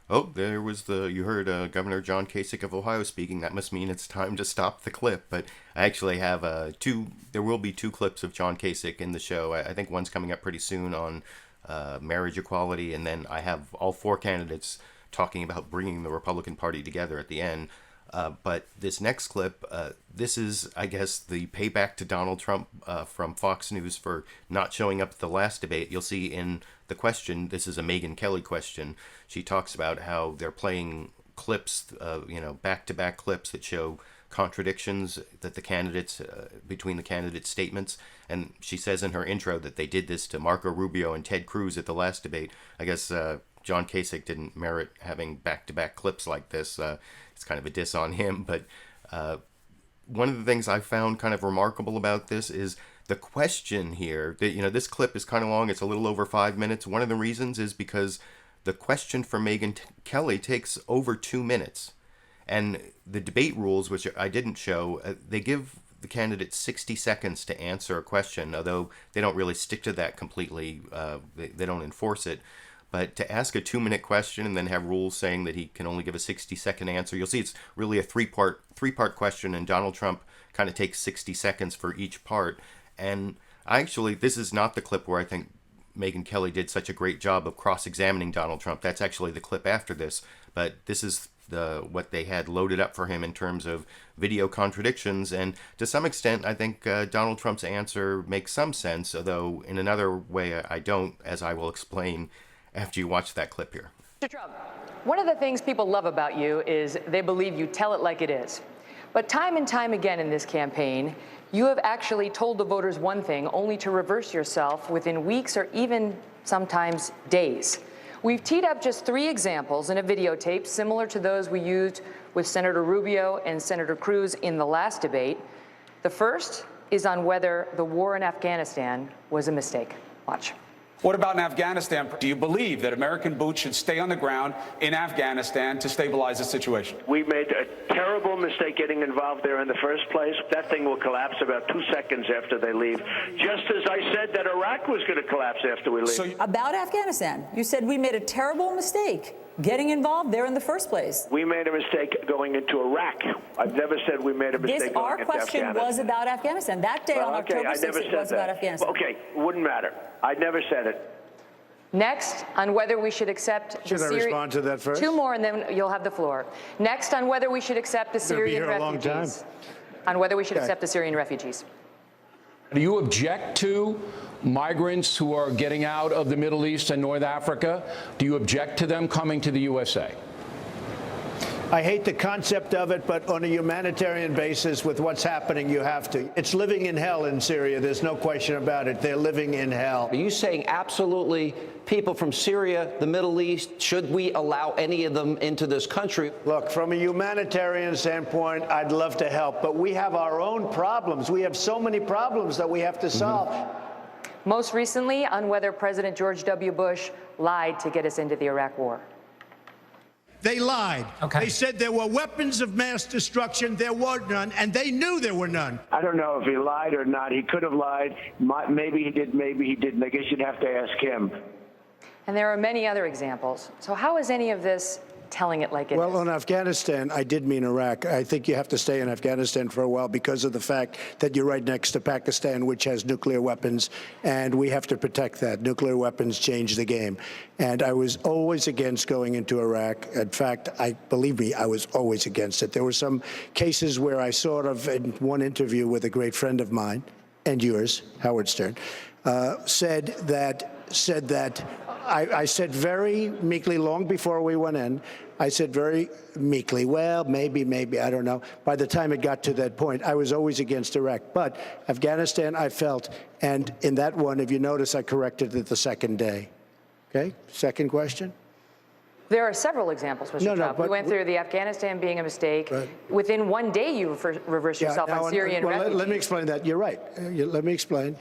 Oh, there was you heard Governor John Kasich of Ohio speaking. That must mean it's time to stop the clip. But I actually have there will be 2 clips of John Kasich in the show. I think one's coming up pretty soon on marriage equality, and then I have all 4 candidates talking about bringing the Republican Party together at the end. But this next clip, this is, I guess, the payback to Donald Trump from Fox News for not showing up at the last debate. You'll see in the question, this is a Megyn Kelly question. She talks about how they're playing clips, back-to-back clips that show contradictions that the candidates, between the candidates' statements. And she says in her intro that they did this to Marco Rubio and Ted Cruz at the last debate. I guess John Kasich didn't merit having back-to-back clips like this. It's kind of a diss on him, but one of the things I found kind of remarkable about this is the question here. This clip is kind of long. It's a little over 5 minutes. One of the reasons is because the question for Megyn Kelly takes over 2 minutes. And the debate rules, which I didn't show, they give the candidate 60 seconds to answer a question, although they don't really stick to that completely. They don't enforce it. But to ask a 2-minute question and then have rules saying that he can only give a 60-second answer, you'll see it's really a three-part question, and Donald Trump kind of takes 60 seconds for each part. And actually, this is not the clip where I think Megyn Kelly did such a great job of cross-examining Donald Trump. That's actually the clip after this. But this is what they had loaded up for him in terms of video contradictions. And to some extent, I think Donald Trump's answer makes some sense, although in another way I don't, as I will explain after you watch that clip here. Mr. Trump, one of the things people love about you is they believe you tell it like it is. But time and time again in this campaign, you have actually told the voters one thing only to reverse yourself within weeks or even sometimes days. We've teed up just 3 examples in a videotape similar to those we used with Senator Rubio and Senator Cruz in the last debate. The first is on whether the war in Afghanistan was a mistake. Watch. What about in Afghanistan? Do you believe that American boots should stay on the ground in Afghanistan to stabilize the situation? We made a terrible mistake getting involved there in the first place. That thing will collapse about 2 seconds after they leave, just as I said that Iraq was going to collapse after we leave. About Afghanistan, you said we made a terrible mistake getting involved there in the first place. We made a mistake going into Iraq. I've never said we made a mistake going into Afghanistan. Our question was about Afghanistan. That day on October 6th, it was about Afghanistan. Okay, wouldn't matter. I never said it. Next, on whether we should accept Should I respond to that first? 2 more, and then you'll have the floor. Next, on whether we should accept the Syrian refugees. On whether we should accept the Syrian refugees. Do you object to migrants who are getting out of the Middle East and North Africa? Do you object to them coming to the USA? I hate the concept of it, but on a humanitarian basis, with what's happening, you have to. It's living in hell in Syria. There's no question about it. They're living in hell. Are you saying absolutely people from Syria, the Middle East, should we allow any of them into this country? Look, from a humanitarian standpoint, I'd love to help, but we have our own problems. We have so many problems that we have to solve. Most recently, on whether President George W. Bush lied to get us into the Iraq War. They lied. Okay. They said there were weapons of mass destruction. There were none, and they knew there were none. I don't know if he lied or not. He could have lied. Maybe he did, maybe he didn't. I guess you'd have to ask him. And there are many other examples. So how is any of this telling it like it is? Well, on Afghanistan, I did mean Iraq. I think you have to stay in Afghanistan for a while because of the fact that you're right next to Pakistan, which has nuclear weapons, and we have to protect that. Nuclear weapons change the game. And I was always against going into Iraq. In fact, believe me, I was always against it. There were some cases where I sort of, in one interview with a great friend of mine, and yours, Howard Stern, said that I said very meekly, long before we went in, I said very meekly, well, maybe, I don't know. By the time it got to that point, I was always against Iraq. But Afghanistan, I felt, and in that one, if you notice, I corrected it the second day. Okay? Second question? There are several examples, Mr. Trump. We went through the Afghanistan being a mistake. Right. Within 1 day, you reversed yourself on Syrian refugees. Let me explain that. You're right. Let me explain.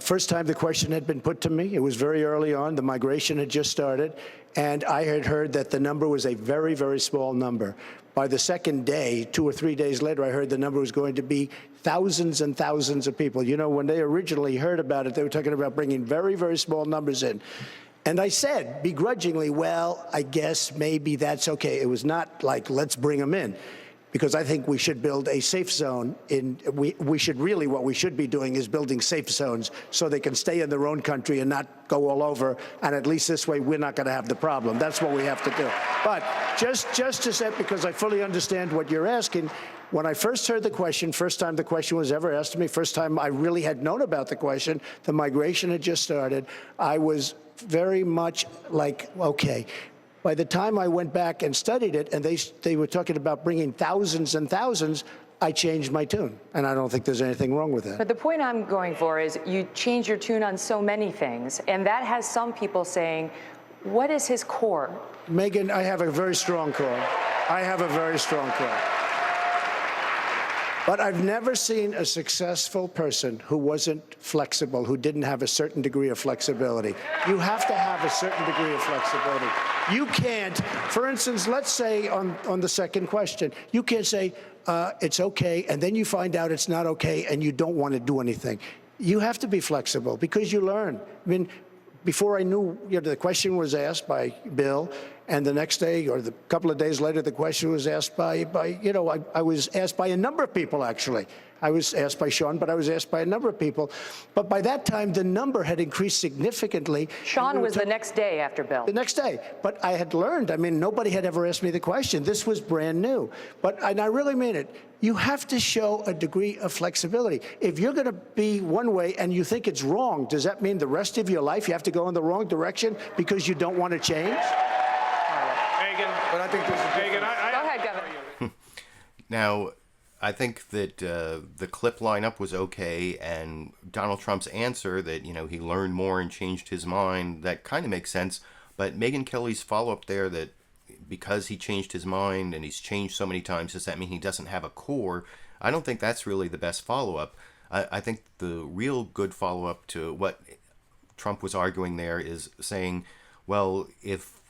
First time the question had been put to me, it was very early on. The migration had just started, and I had heard that the number was a very, very small number. By the second day, 2 or 3 days later, I heard the number was going to be thousands and thousands of people. You know, when they originally heard about it, they were talking about bringing very, very small numbers in. And I said, begrudgingly, well, I guess maybe that's okay. It was not like, let's bring them in, because I think we should build a safe zone. We should really, what we should be doing is building safe zones so they can stay in their own country and not go all over. And at least this way, we're not going to have the problem. That's what we have to do. But just to say, because I fully understand what you're asking, when I first heard the question, first time the question was ever asked to me, first time I really had known about the question, the migration had just started, I was very much like, okay. By the time I went back and studied it, and they were talking about bringing thousands and thousands, I changed my tune. And I don't think there's anything wrong with that. But the point I'm going for is you change your tune on so many things, and that has some people saying, what is his core? Megyn, I have a very strong core. I have a very strong core. But I've never seen a successful person who wasn't flexible, who didn't have a certain degree of flexibility. You have to have a certain degree of flexibility. You can't, for instance, let's say on the second question, you can't say it's okay, and then you find out it's not okay, and you don't want to do anything. You have to be flexible because you learn. I mean, before I knew, the question was asked by Bill, and the next day or the couple of days later, the question was asked by I was asked by a number of people, actually. I was asked by Sean, but I was asked by a number of people. But by that time, the number had increased significantly. Sean was the next day after Bill. The next day. But I had learned. I mean, nobody had ever asked me the question. This was brand new. And I really mean it. You have to show a degree of flexibility. If you're going to be one way and you think it's wrong, does that mean the rest of your life you have to go in the wrong direction because you don't want to change? Megyn, but I think there's a Megyn, Go ahead, Governor. Now, I think that the clip lineup was okay, and Donald Trump's answer that, he learned more and changed his mind, that kind of makes sense. But Megyn Kelly's follow-up there, that because he changed his mind and he's changed so many times, does that mean he doesn't have a core? I don't think that's really the best follow-up. I think the real good follow-up to what Trump was arguing there is saying, well, if,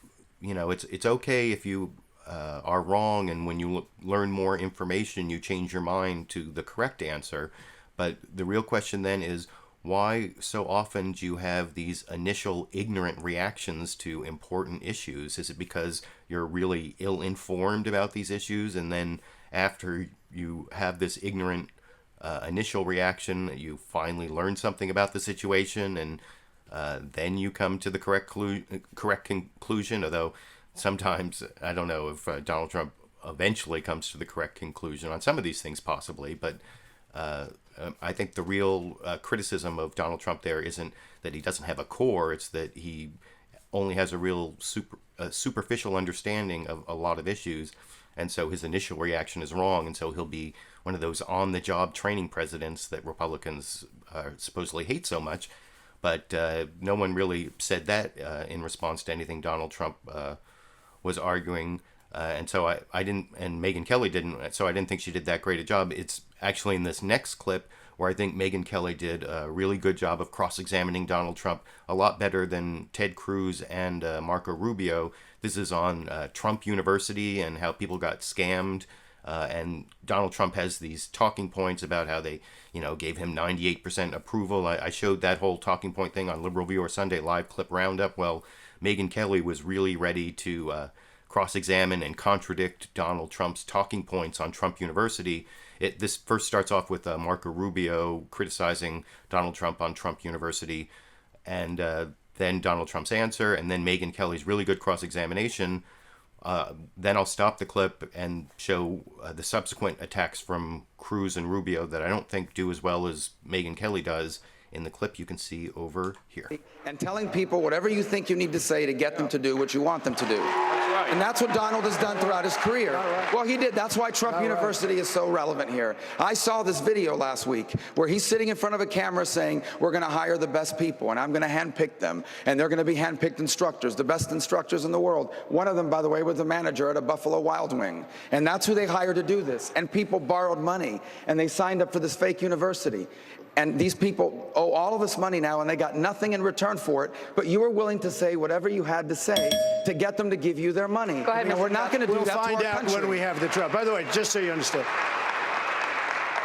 it's okay if you are wrong, and when you learn more information, you change your mind to the correct answer. But the real question then is, why so often do you have these initial ignorant reactions to important issues? Is it because you're really ill-informed about these issues, and then after you have this ignorant initial reaction, you finally learn something about the situation, and then you come to the correct conclusion? Although sometimes, I don't know if Donald Trump eventually comes to the correct conclusion on some of these things, possibly, but I think the real criticism of Donald Trump there isn't that he doesn't have a core, it's that he only has a real superficial understanding of a lot of issues, and so his initial reaction is wrong, and so he'll be one of those on-the-job training presidents that Republicans supposedly hate so much. But no one really said that in response to anything Donald Trump was arguing. And so I didn't, and Megyn Kelly didn't, so I didn't think she did that great a job. It's actually in this next clip where I think Megyn Kelly did a really good job of cross-examining Donald Trump, a lot better than Ted Cruz and Marco Rubio. This is on Trump University and how people got scammed. And Donald Trump has these talking points about how they, gave him 98% approval. I showed that whole talking point thing on LiberalViewer Sunday live clip roundup. Well, Megyn Kelly was really ready to cross-examine and contradict Donald Trump's talking points on Trump University. This first starts off with Marco Rubio criticizing Donald Trump on Trump University, and then Donald Trump's answer, and then Megyn Kelly's really good cross-examination. Then I'll stop the clip and show the subsequent attacks from Cruz and Rubio that I don't think do as well as Megyn Kelly does in the clip you can see over here. And telling people whatever you think you need to say to get them to do what you want them to do. And that's what Donald has done throughout his career. Well, he did. That's why Trump University is so relevant here. I saw this video last week where he's sitting in front of a camera saying, we're going to hire the best people, and I'm going to handpick them, and they're going to be handpicked instructors, the best instructors in the world. One of them, by the way, was a manager at a Buffalo Wild Wing. And that's who they hired to do this. And people borrowed money, and they signed up for this fake university. And these people owe all of this money now, and they got nothing in return for it. But you were willing to say whatever you had to say to get them to give you their money. Go ahead, and we're not going to do that to our country. We'll find out when we have the trial. By the way, just so you understand.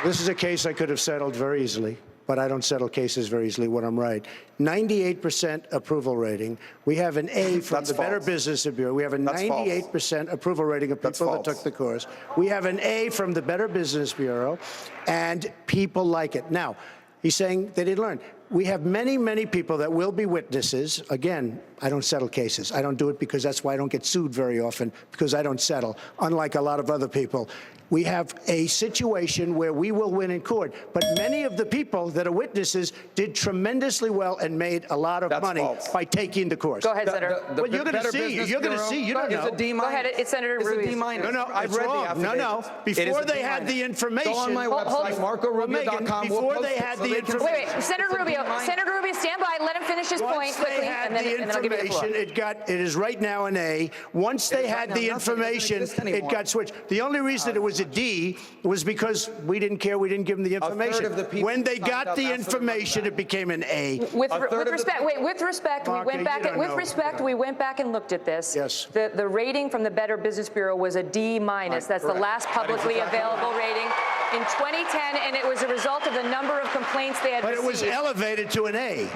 This is a case I could have settled very easily, but I don't settle cases very easily when I'm right. 98% approval rating. We have an A from the Better Business Bureau. We have a 98% approval rating of people that took the course. We have an A from the Better Business Bureau, and people like it. Now, he's saying they didn't learn. We have many, many people that will be witnesses. Again, I don't settle cases. I don't do it because that's why I don't get sued very often, because I don't settle, unlike a lot of other people. We have a situation where we will win in court. But many of the people that are witnesses did tremendously well and made a lot of money by taking the course. Go ahead, Senator. Well, you're going to see. You're going to see. You don't know. Go ahead. It's Senator Rubio. No, I've read the affidavit. No. Before they had the information. Go on my website, marcorubio.com. Before they had the information. Wait, Senator Rubio, stand by. Let him finish his point quickly, and then I'll give you the floor. It is right now an A. Once they had the information, it got switched. The only reason it was a D was because we didn't care. We didn't give them the information. When they got the information, it became an A. With respect, we went back and looked at this. Yes. The rating from the Better Business Bureau was a D-. That's the last publicly available rating in 2010, and it was a result of the number of complaints they had received. But it was elevated to an A.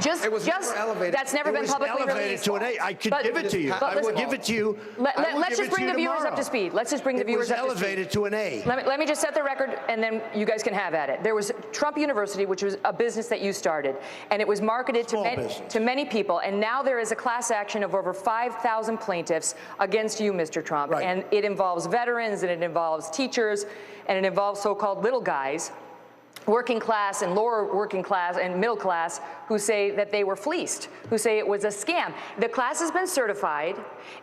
That's never been publicly elevated to an A. I could give it to you. I will give it to you. Let's just bring the viewers up to speed. Let's just bring the viewers up to speed. It was elevated to an A. Let me just set the record, and then you guys can have at it. There was Trump University, which was a business that you started, and it was marketed to many people. And now there is a class action of over 5,000 plaintiffs against you, Mr. Trump. Right. And it involves veterans, and it involves teachers, and it involves so-called little guys, working class and lower working class and middle class, who say that they were fleeced, who say it was a scam. The class has been certified,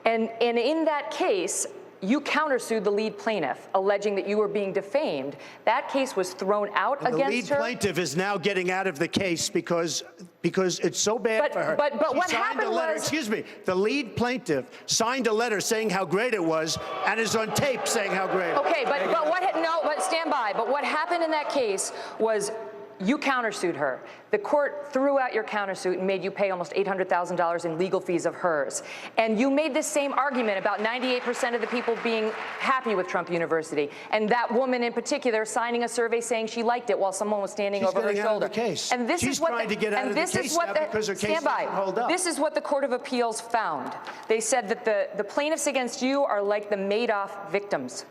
and in that case, you countersued the lead plaintiff, alleging that you were being defamed. That case was thrown out against her. The lead plaintiff is now getting out of the case because it's so bad for her. But what happened was... Excuse me. The lead plaintiff signed a letter saying how great it was and is on tape saying how great it was. Okay, but stand by. But what happened in that case was you countersued her. The court threw out your countersuit and made you pay almost $800,000 in legal fees of hers. And you made this same argument about 98% of the people being happy with Trump University. And that woman in particular signing a survey saying she liked it while someone was standing over her shoulder. She's getting out of the case. And this She's is what trying to get out of the case now because her case doesn't hold up. This is what the Court of Appeals found. They said that the plaintiffs against you are like the Madoff victims.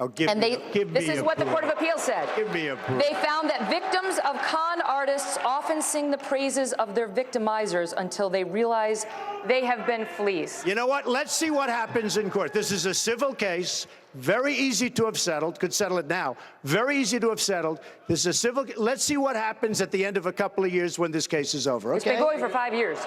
Oh, this is what the Court of Appeals said. Give me a break. They found that victims of con artists often sing the praises of their victimizers until they realize they have been fleeced. You know what? Let's see what happens in court. This is a civil case. Very easy to have settled. Could settle it now. Very easy to have settled. This is a civil. Let's see what happens at the end of a couple of years when this case is over. Okay? It's been going for 5 years.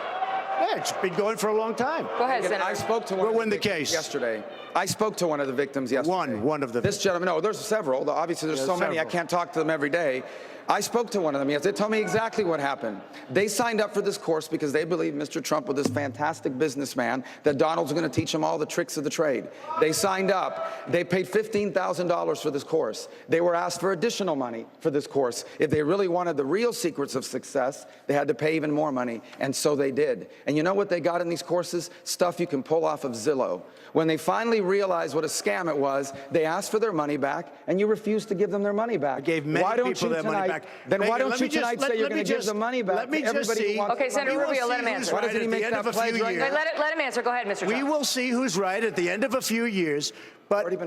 Yeah, it's been going for a long time. Go ahead, Senator. I spoke to one of the victims yesterday. I spoke to one of the victims yesterday. One of the victims. This gentleman, no, there's several. Obviously, there's so many, I can't talk to them every day. I spoke to one of them yesterday. They told me exactly what happened. They signed up for this course because they believe Mr. Trump was this fantastic businessman, that Donald's going to teach them all the tricks of the trade. They signed up. They paid $15,000 for this course. They were asked for additional money for this course. If they really wanted the real secrets of success, they had to pay even more money, and so they did. And you know what they got in these courses? Stuff you can pull off of Zillow. When they finally realized what a scam it was, they asked for their money back, and you refused to give them their money back. I gave many people their money back. Then why don't you tonight say you're going to give the money back to everybody who wants Okay, Senator Rubio, let him answer. Why doesn't he make that pledge right now? Let him answer. Go ahead, Mr. Trump. We will see who's right at the end of a few years. But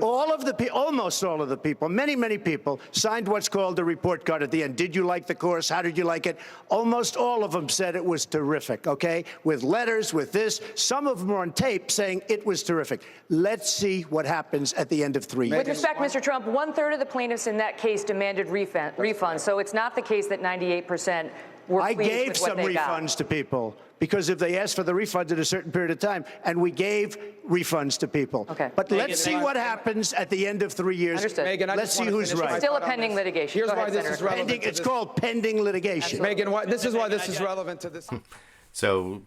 almost all of the people, many people, signed what's called a report card at the end. Did you like the course? How did you like it? Almost all of them said it was terrific, okay? With letters, with this. Some of them are on tape saying it was terrific. Let's see what happens at the end of 3 years. With respect, Mr. Trump, 1/3 of the plaintiffs in that case demanded refunds. So it's not the case that 98% were pleased with what they got. I gave some refunds to people because if they asked for the refund at a certain period of time, and we gave refunds to people. Okay. But let's see what happens at the end of 3 years. Understood. Megyn, let's see who's right. Still a pending litigation. Here's Go why ahead, this is Senator. relevant. It's called pending litigation. Megyn, this is why this is relevant to this. So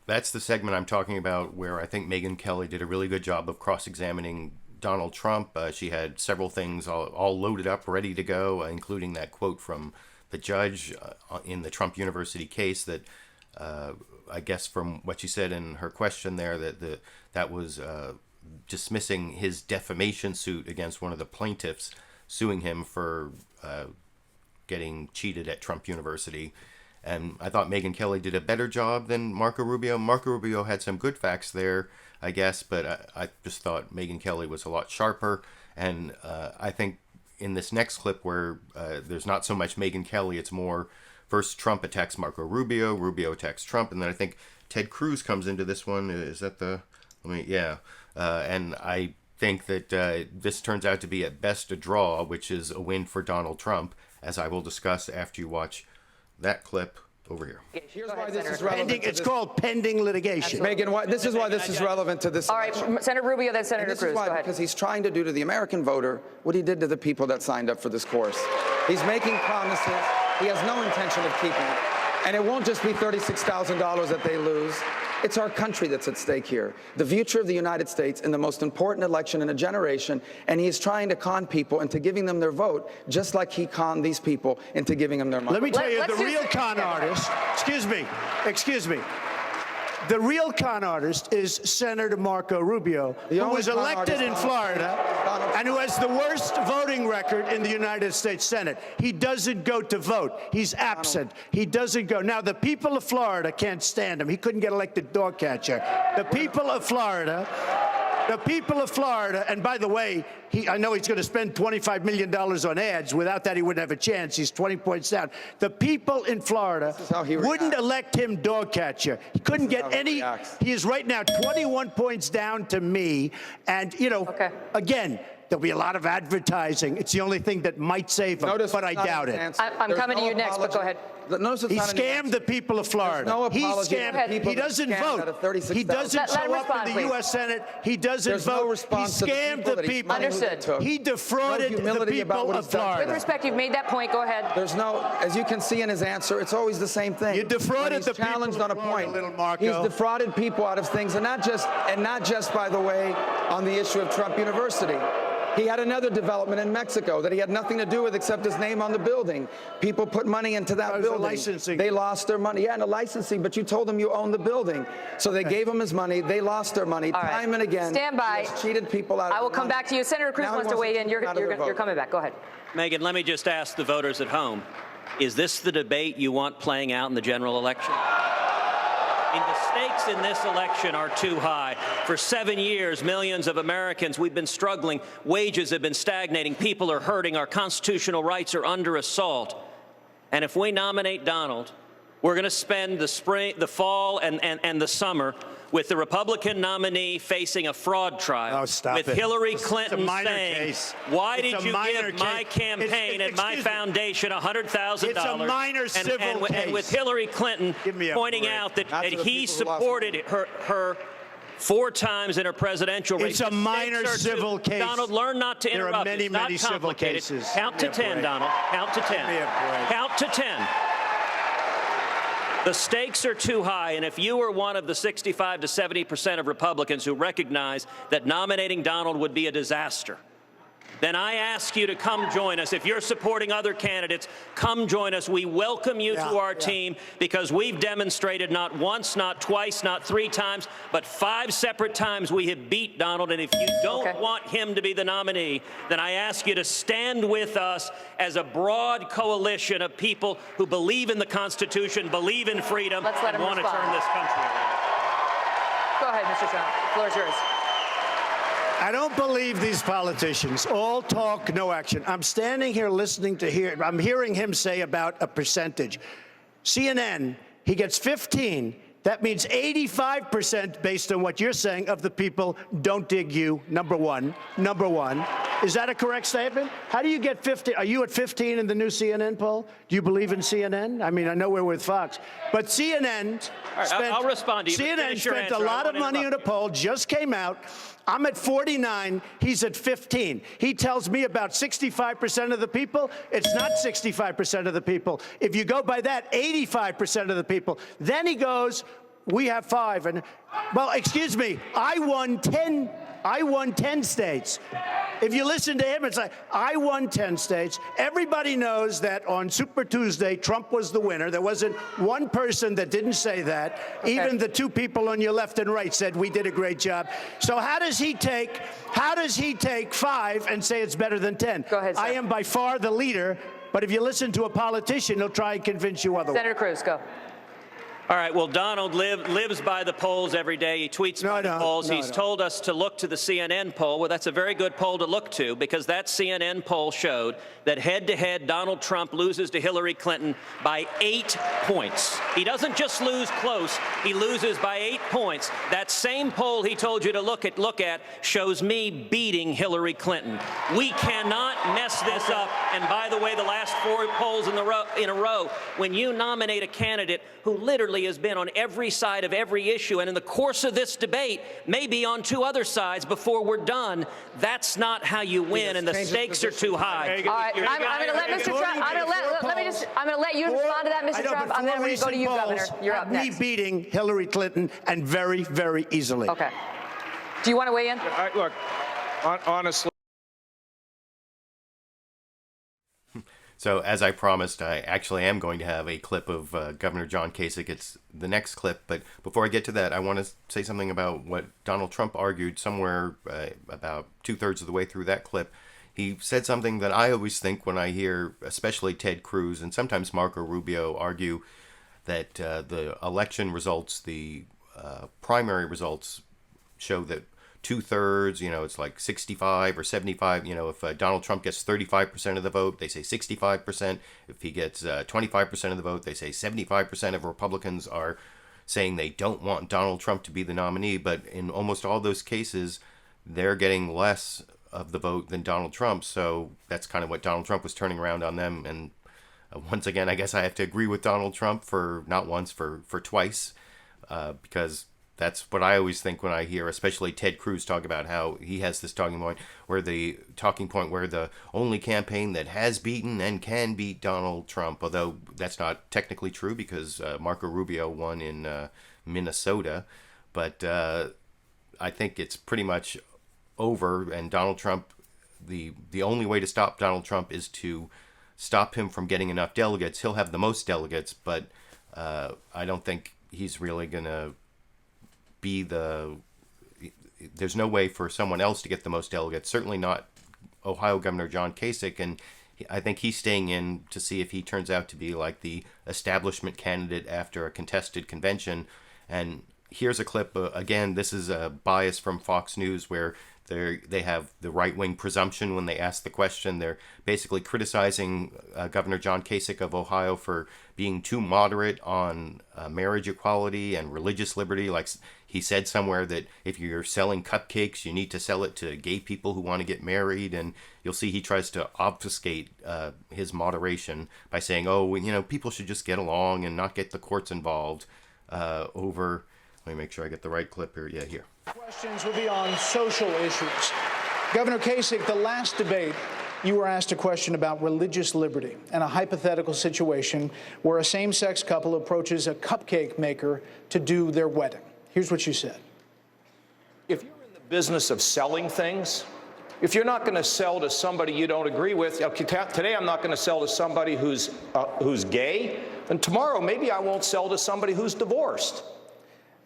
that's the segment I'm talking about where I think Megyn Kelly did a really good job of cross-examining Donald Trump. She had several things all loaded up, ready to go, including that quote from the judge in the Trump University case that I guess from what she said in her question there that was dismissing his defamation suit against one of the plaintiffs, suing him for getting cheated at Trump University. And I thought Megyn Kelly did a better job than Marco Rubio. Marco Rubio had some good facts there, I guess, but I just thought Megyn Kelly was a lot sharper. And I think in this next clip where there's not so much Megyn Kelly, it's more first Trump attacks Marco Rubio, Rubio attacks Trump, and then I think Ted Cruz comes into this one. Is that the... and I think that this turns out to be at best a draw, which is a win for Donald Trump, as I will discuss after you watch that clip over here. Here's why this is relevant. It's called pending litigation. Megyn, this is why this is relevant to this. All right, Senator Rubio, then Senator Cruz. Go ahead. Because he's trying to do to the American voter what he did to the people that signed up for this course. He's making promises he has no intention of keeping. And it won't just be $36,000 that they lose. It's our country that's at stake here, the future of the United States in the most important election in a generation, and he's trying to con people into giving them their vote, just like he conned these people into giving them their money. Let me tell you, the real con artist, excuse me, the real con artist is Senator Marco Rubio, who was elected in Florida and who has the worst voting record in the United States Senate. He doesn't go to vote. He's absent. He doesn't go. Now, the people of Florida can't stand him. He couldn't get elected dog catcher. The people of Florida, and by the way, I know he's going to spend $25 million on ads. Without that, he wouldn't have a chance. He's 20 points down. The people in Florida wouldn't elect him dog catcher. He couldn't get any. He is right now 21 points down to me. And, again, there'll be a lot of advertising. It's the only thing that might save him, but I doubt it. I'm coming to you next, but go ahead. He scammed the people of Florida. He doesn't vote. He doesn't show up in the U.S. Senate. He doesn't vote. He scammed the people. Understood. He defrauded the people of Florida. With respect, you've made that point. Go ahead. There's no, as you can see in his answer, it's always the same thing. You defrauded the challenged people on a point. Little Marco. He's defrauded people out of things, and not just, by the way, on the issue of Trump University. He had another development in Mexico that he had nothing to do with except his name on the building. People put money into that building. Licensing. They lost their money. Yeah, and the licensing, but you told them you own the building. So they gave him his money. They lost their money time and again. Stand by. He has cheated people out of I will come back to you. Senator Cruz wants to weigh in. You're coming back. Go ahead. Megyn, let me just ask the voters at home, is this the debate you want playing out in the general election? The stakes in this election are too high. For 7 years, millions of Americans, we've been struggling. Wages have been stagnating. People are hurting. Our constitutional rights are under assault. And if we nominate Donald, we're going to spend the spring, the fall, and the summer with the Republican nominee facing a fraud trial, with Hillary Clinton saying, why did you give my campaign and my foundation $100,000? It's a minor civil case. And with Hillary Clinton pointing out that he supported her 4 times in her presidential race. It's a minor civil case. Donald, learn not to interrupt. There are many civil cases. Count to 10, Donald. Count to 10. Count to 10. The stakes are too high, and if you are one of the 65 to 70% of Republicans who recognize that nominating Donald would be a disaster, then I ask you to come join us. If you're supporting other candidates, come join us. We welcome you to our team because we've demonstrated not once, not twice, not 3 times, but 5 separate times we have beat Donald. And if you don't want him to be the nominee, then I ask you to stand with us as a broad coalition of people who believe in the Constitution, believe in freedom, and want to turn this country around. Go ahead, Mr. Trump. The floor is yours. I don't believe these politicians. All talk, no action. I'm standing here listening to I'm hearing him say about a percentage. CNN, he gets 15. That means 85%, based on what you're saying, of the people don't dig you, number one. Is that a correct statement? How do you get 50? Are you at 15 in the new CNN poll? Do you believe in CNN? I mean, I know we're with Fox. But CNN I'll respond to you. CNN spent a lot of money on a poll, just came out. I'm at 49, he's at 15. He tells me about 65% of the people. It's not 65% of the people. If you go by that, 85% of the people. Then he goes, we have 5. And, well, excuse me, I won 10 states. If you listen to him, it's like, I won 10 states. Everybody knows that on Super Tuesday, Trump was the winner. There wasn't one person that didn't say that. Even the 2 people on your left and right said we did a great job. So how does he take 5 and say it's better than 10? Go ahead, sir. I am by far the leader. But if you listen to a politician, he'll try and convince you otherwise. Senator Cruz, go. All right, well, Donald lives by the polls every day. He tweets by the polls. He's told us to look to the CNN poll. Well, that's a very good poll to look to, because that CNN poll showed that head-to-head Donald Trump loses to Hillary Clinton by 8 points. He doesn't just lose close, he loses by 8 points. That same poll he told you to look at shows me beating Hillary Clinton. We cannot mess this up. And by the way, the last 4 polls in a row, when you nominate a candidate who literally has been on every side of every issue, and in the course of this debate, maybe on 2 other sides before we're done, that's not how you win, and the stakes are too high. All right, I'm going to let Mr. Trump. I'm going to let you respond to that, Mr. Trump. I'm going to go to you, Governor. You're up next. Me beating Hillary Clinton, and very, very easily. Okay. Do you want to weigh in? Look, honestly. So, as I promised, I actually am going to have a clip of Governor John Kasich. It's the next clip. But before I get to that, I want to say something about what Donald Trump argued somewhere about 2/3 of the way through that clip. He said something that I always think when I hear, especially Ted Cruz and sometimes Marco Rubio, argue that the election results, the primary results, show that 2/3, it's like 65 or 75. If Donald Trump gets 35% of the vote, they say 65%. If he gets 25% of the vote, they say 75% of Republicans are saying they don't want Donald Trump to be the nominee. But in almost all those cases, they're getting less of the vote than Donald Trump. So that's kind of what Donald Trump was turning around on them. And once again, I guess I have to agree with Donald Trump for not once, for twice, because that's what I always think when I hear, especially Ted Cruz, talk about how he has this talking point where the only campaign that has beaten and can beat Donald Trump, although that's not technically true because Marco Rubio won in Minnesota. But I think it's pretty much over, and Donald Trump, the only way to stop Donald Trump is to stop him from getting enough delegates. He'll have the most delegates, but I don't think he's really going to be there's no way for someone else to get the most delegates, certainly not Ohio Governor John Kasich, and I think he's staying in to see if he turns out to be like the establishment candidate after a contested convention. And here's a clip, again, this is a bias from Fox News where they have the right-wing presumption when they ask the question. They're basically criticizing Governor John Kasich of Ohio for being too moderate on marriage equality and religious liberty. Like he said somewhere that if you're selling cupcakes, you need to sell it to gay people who want to get married. And you'll see he tries to obfuscate his moderation by saying, people should just get along and not get the courts involved over... Let me make sure I get the right clip here. Yeah, here. Questions will be on social issues. Governor Kasich, the last debate, you were asked a question about religious liberty and a hypothetical situation where a same-sex couple approaches a cupcake maker to do their wedding. Here's what you said. If you're in the business of selling things, if you're not going to sell to somebody you don't agree with, today I'm not going to sell to somebody who's gay, and tomorrow maybe I won't sell to somebody who's divorced.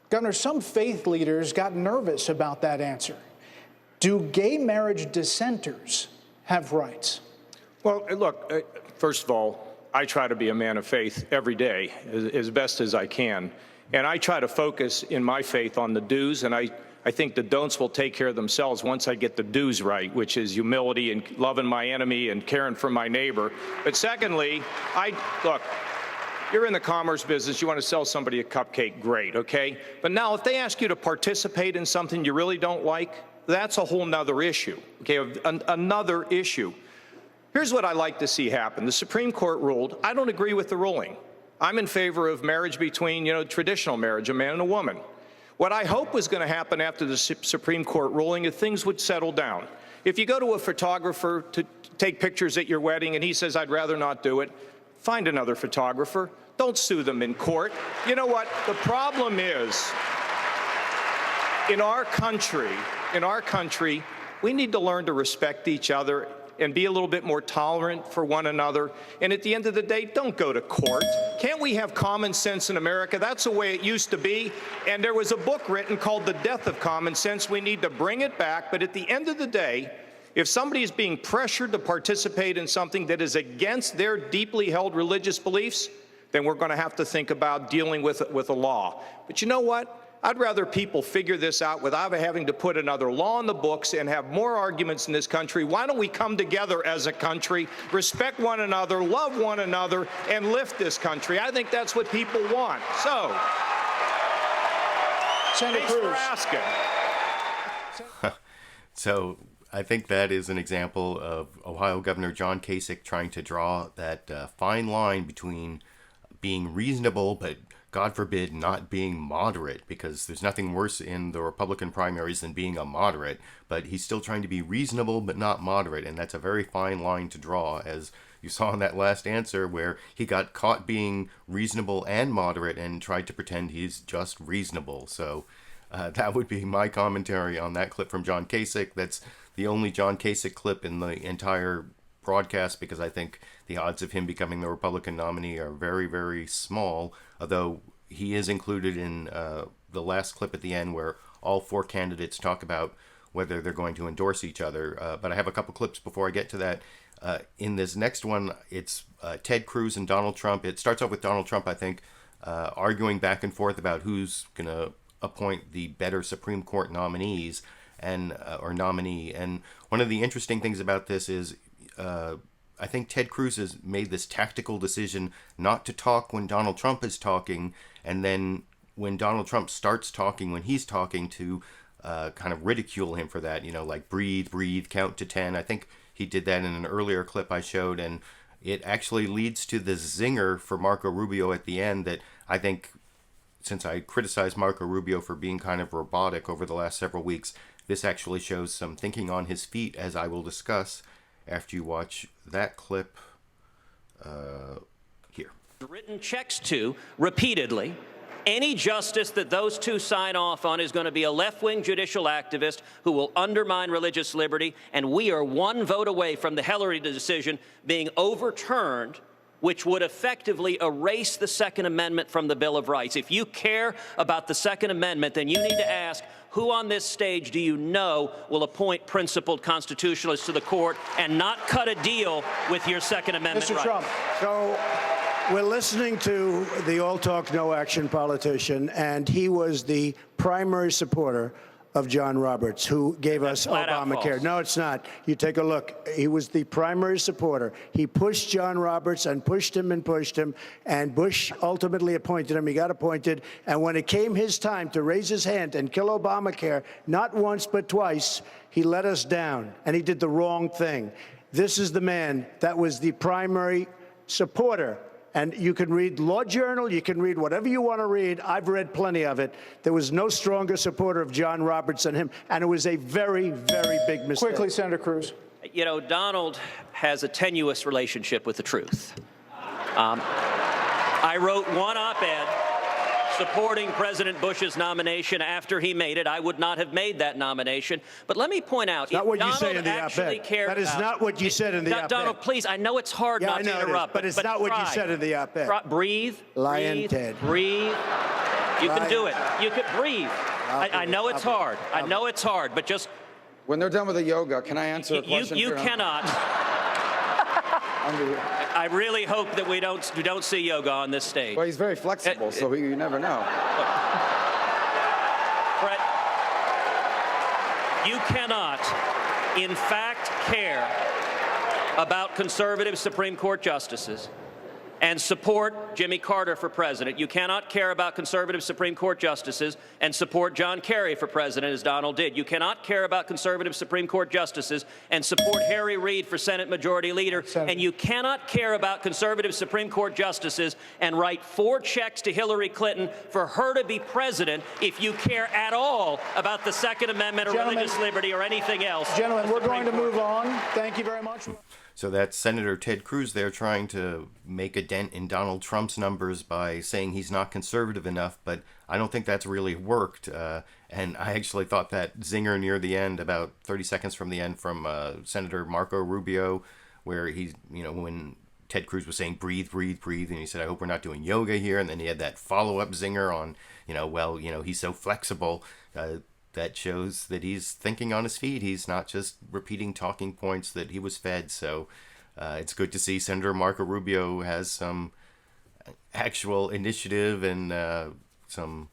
Governor, some faith leaders got nervous about that answer. Do gay marriage dissenters have rights? Well, look, first of all, I try to be a man of faith every day as best as I can. And I try to focus in my faith on the do's, and I think the don'ts will take care of themselves once I get the do's right, which is humility and loving my enemy and caring for my neighbor. But secondly, look, you're in the commerce business, you want to sell somebody a cupcake, great, okay? But now if they ask you to participate in something you really don't like, that's a whole nother issue, okay? Another issue. Here's what I like to see happen. The Supreme Court ruled, I don't agree with the ruling. I'm in favor of marriage between, traditional marriage, a man and a woman. What I hope was going to happen after the Supreme Court ruling is things would settle down. If you go to a photographer to take pictures at your wedding and he says, I'd rather not do it, find another photographer. Don't sue them in court. You know what? The problem is, in our country, we need to learn to respect each other and be a little bit more tolerant for one another. And at the end of the day, don't go to court. Can't we have common sense in America? That's the way it used to be. And there was a book written called The Death of Common Sense. We need to bring it back. But at the end of the day, If somebody is being pressured to participate in something that is against their deeply held religious beliefs, then we're going to have to think about dealing with a law. But you know what? I'd rather people figure this out without having to put another law in the books and have more arguments in this country. Why don't we come together as a country, respect one another, love one another, and lift this country? I think that's what people want. So, thanks for asking. So I think that is an example of Ohio Governor John Kasich trying to draw that fine line between being reasonable, but God forbid not being moderate, because there's nothing worse in the Republican primaries than being a moderate. But he's still trying to be reasonable but not moderate, and that's a very fine line to draw, as you saw in that last answer where he got caught being reasonable and moderate and tried to pretend he's just reasonable. So that would be my commentary on that clip from John Kasich. That's the only John Kasich clip in the entire broadcast, because I think the odds of him becoming the Republican nominee are very, very small, although he is included in the last clip at the end where all four candidates talk about whether they're going to endorse each other. But I have a couple clips before I get to that. In this next one, it's Ted Cruz and Donald Trump. It starts off with Donald Trump, I think, arguing back and forth about who's going to appoint the better Supreme Court nominees and or nominee. And one of the interesting things about this is I think Ted Cruz has made this tactical decision not to talk when Donald Trump is talking, and then when Donald Trump starts talking, when he's talking, to kind of ridicule him for that, like breathe, count to 10. I think he did that in an earlier clip I showed, and it actually leads to the zinger for Marco Rubio at the end that I think, since I criticized Marco Rubio for being kind of robotic over the last several weeks, this actually shows some thinking on his feet, as I will discuss after you watch that clip here. Written checks to repeatedly. Any justice that those two sign off on is going to be a left-wing judicial activist who will undermine religious liberty, and we are one vote away from the Hillary decision being overturned, which would effectively erase the Second Amendment from the Bill of Rights. If you care about the Second Amendment, then you need to ask, who on this stage do you know will appoint principled constitutionalists to the court and not cut a deal with your Second Amendment rights? Mr. Trump, so we're listening to the all-talk, no-action politician, and he was the primary supporter of John Roberts, who gave us Obamacare. No, it's not. You take a look. He was the primary supporter. He pushed John Roberts and pushed him, and Bush ultimately appointed him. He got appointed, and when it came his time to raise his hand and kill Obamacare, not once but twice, he let us down, and he did the wrong thing. This is the man that was the primary supporter. And you can read Law Journal, you can read whatever you want to read. I've read plenty of it. There was no stronger supporter of John Roberts than him, and it was a very, very big mistake. Quickly, Senator Cruz. Donald has a tenuous relationship with the truth. I wrote one op-ed supporting President Bush's nomination after he made it. I would not have made that nomination. But let me point out, not what you say in the op-ed. That is not what you said in the op-ed. Donald, please, I know it's hard not to interrupt. But it's not what you said in the op-ed. Breathe. Lion Ted. Breathe. You can do it. You can breathe. I know it's hard. I know it's hard, but just... When they're done with the yoga, can I answer a question? You cannot. I really hope that we don't see yoga on this stage. Well, he's very flexible, so you never know. Brett, you cannot, in fact, care about conservative Supreme Court justices and support Jimmy Carter for president. You cannot care about conservative Supreme Court justices and support John Kerry for president, as Donald did. You cannot care about conservative Supreme Court justices and support Harry Reid for Senate Majority Leader. And you cannot care about conservative Supreme Court justices and write 4 checks to Hillary Clinton for her to be president if you care at all about the Second Amendment or religious liberty or anything else. Gentlemen, we're going to move on. Thank you very much. So that's Senator Ted Cruz there trying to make a dent in Donald Trump's numbers by saying he's not conservative enough, but I don't think that's really worked. And I actually thought that zinger near the end, about 30 seconds from the end, from Senator Marco Rubio, where he's, when Ted Cruz was saying breathe, and he said, I hope we're not doing yoga here. And then he had that follow-up zinger on, he's so flexible. that shows that he's thinking on his feet. He's not just repeating talking points that he was fed. So it's good to see Senator Marco Rubio has some actual initiative and some,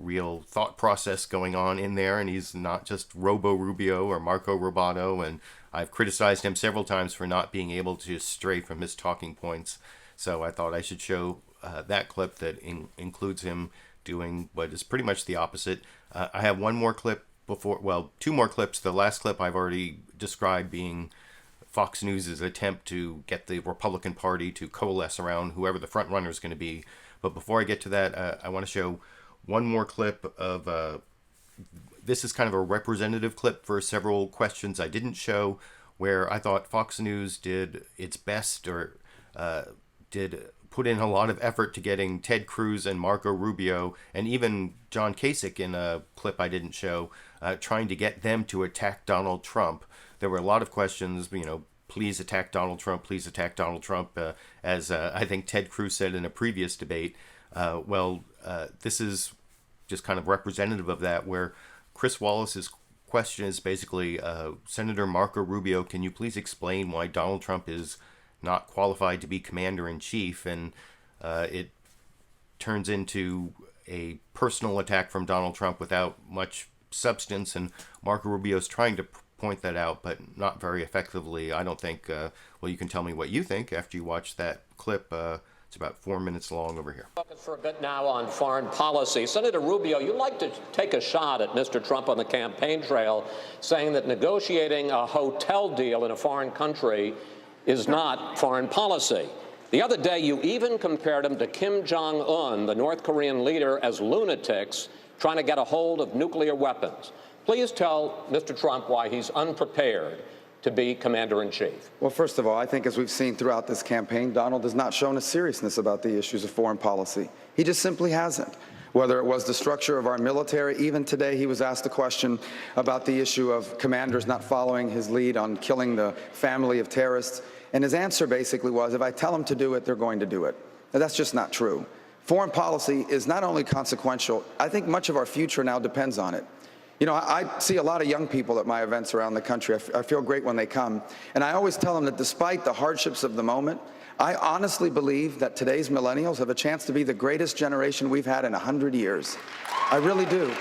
real thought process going on in there. And he's not just Robo Rubio or Marco Roboto. And I've criticized him several times for not being able to stray from his talking points. So I thought I should show that clip that includes him doing what is pretty much the opposite. I have one more clip two more clips. The last clip I've already described being Fox News' attempt to get the Republican Party to coalesce around whoever the front runner is going to be. But before I get to that, I want to show one more clip of this is kind of a representative clip for several questions I didn't show, where I thought Fox News did its best, or did put in a lot of effort to getting Ted Cruz and Marco Rubio and even John Kasich in a clip I didn't show, trying to get them to attack Donald Trump. There were a lot of questions, please attack Donald Trump, please attack Donald Trump, as I think Ted Cruz said in a previous debate. This is just kind of representative of that, where Chris Wallace's question is basically, Senator Marco Rubio, can you please explain why Donald Trump is not qualified to be commander-in-chief? And it turns into a personal attack from Donald Trump without much substance, and Marco Rubio's trying to point that out, but not very effectively, I don't think. You can tell me what you think after you watch that clip. It's about 4 minutes long over here. Focus for a bit now on foreign policy. Senator Rubio, you like to take a shot at Mr. Trump on the campaign trail, saying that negotiating a hotel deal in a foreign country is not foreign policy. The other day, you even compared him to Kim Jong-un, the North Korean leader, as lunatics trying to get a hold of nuclear weapons. Please tell Mr. Trump why he's unprepared to be commander-in-chief. Well, first of all, I think as we've seen throughout this campaign, Donald has not shown a seriousness about the issues of foreign policy. He just simply hasn't. Whether it was the structure of our military, even today he was asked a question about the issue of commanders not following his lead on killing the family of terrorists. And his answer basically was, if I tell them to do it, they're going to do it. Now, that's just not true. Foreign policy is not only consequential, I think much of our future now depends on it. I see a lot of young people at my events around the country. I feel great when they come. And I always tell them that despite the hardships of the moment, I honestly believe that today's millennials have a chance to be the greatest generation we've had in 100 years. I really do.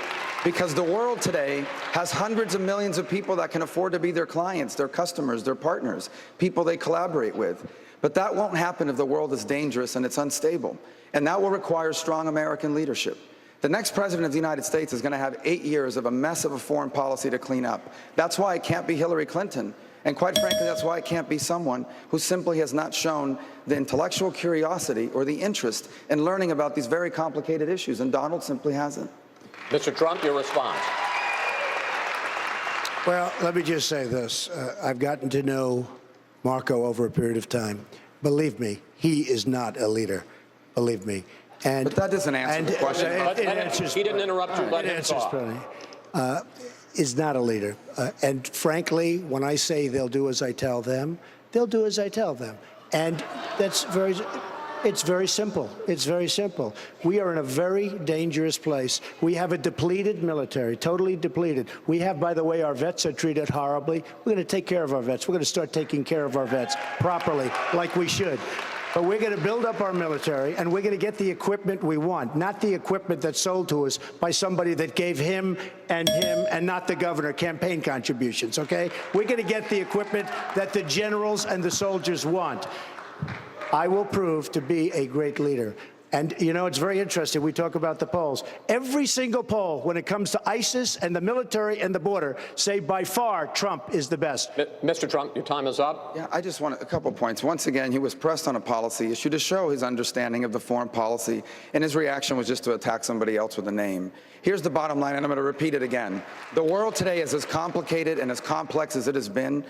Because the world today has hundreds of millions of people that can afford to be their clients, their customers, their partners, people they collaborate with. But that won't happen if the world is dangerous and it's unstable. And that will require strong American leadership. The next president of the United States is going to have 8 years of a mess of a foreign policy to clean up. That's why it can't be Hillary Clinton. And quite frankly, that's why it can't be someone who simply has not shown the intellectual curiosity or the interest in learning about these very complicated issues. And Donald simply hasn't. Mr. Trump, your response. Well, let me just say this. I've gotten to know Marco over a period of time. Believe me, he is not a leader. Believe me. But that doesn't answer the question. He didn't interrupt you, let him talk. Is not a leader. And frankly, when I say they'll do as I tell them, they'll do as I tell them. And it's very simple. It's very simple. We are in a very dangerous place. We have a depleted military, totally depleted. We have, by the way, our vets are treated horribly. We're going to take care of our vets. We're going to start taking care of our vets properly, like we should. But we're going to build up our military, and we're going to get the equipment we want, not the equipment that's sold to us by somebody that gave him, and not the governor, campaign contributions, okay? We're going to get the equipment that the generals and the soldiers want. I will prove to be a great leader. And, it's very interesting. We talk about the polls. Every single poll, when it comes to ISIS and the military and the border, say by far Trump is the best. Mr. Trump, your time is up. Yeah, I just want a couple points. Once again, he was pressed on a policy issue to show his understanding of the foreign policy, and his reaction was just to attack somebody else with a name. Here's the bottom line, and I'm going to repeat it again. The world today is as complicated and as complex as it has been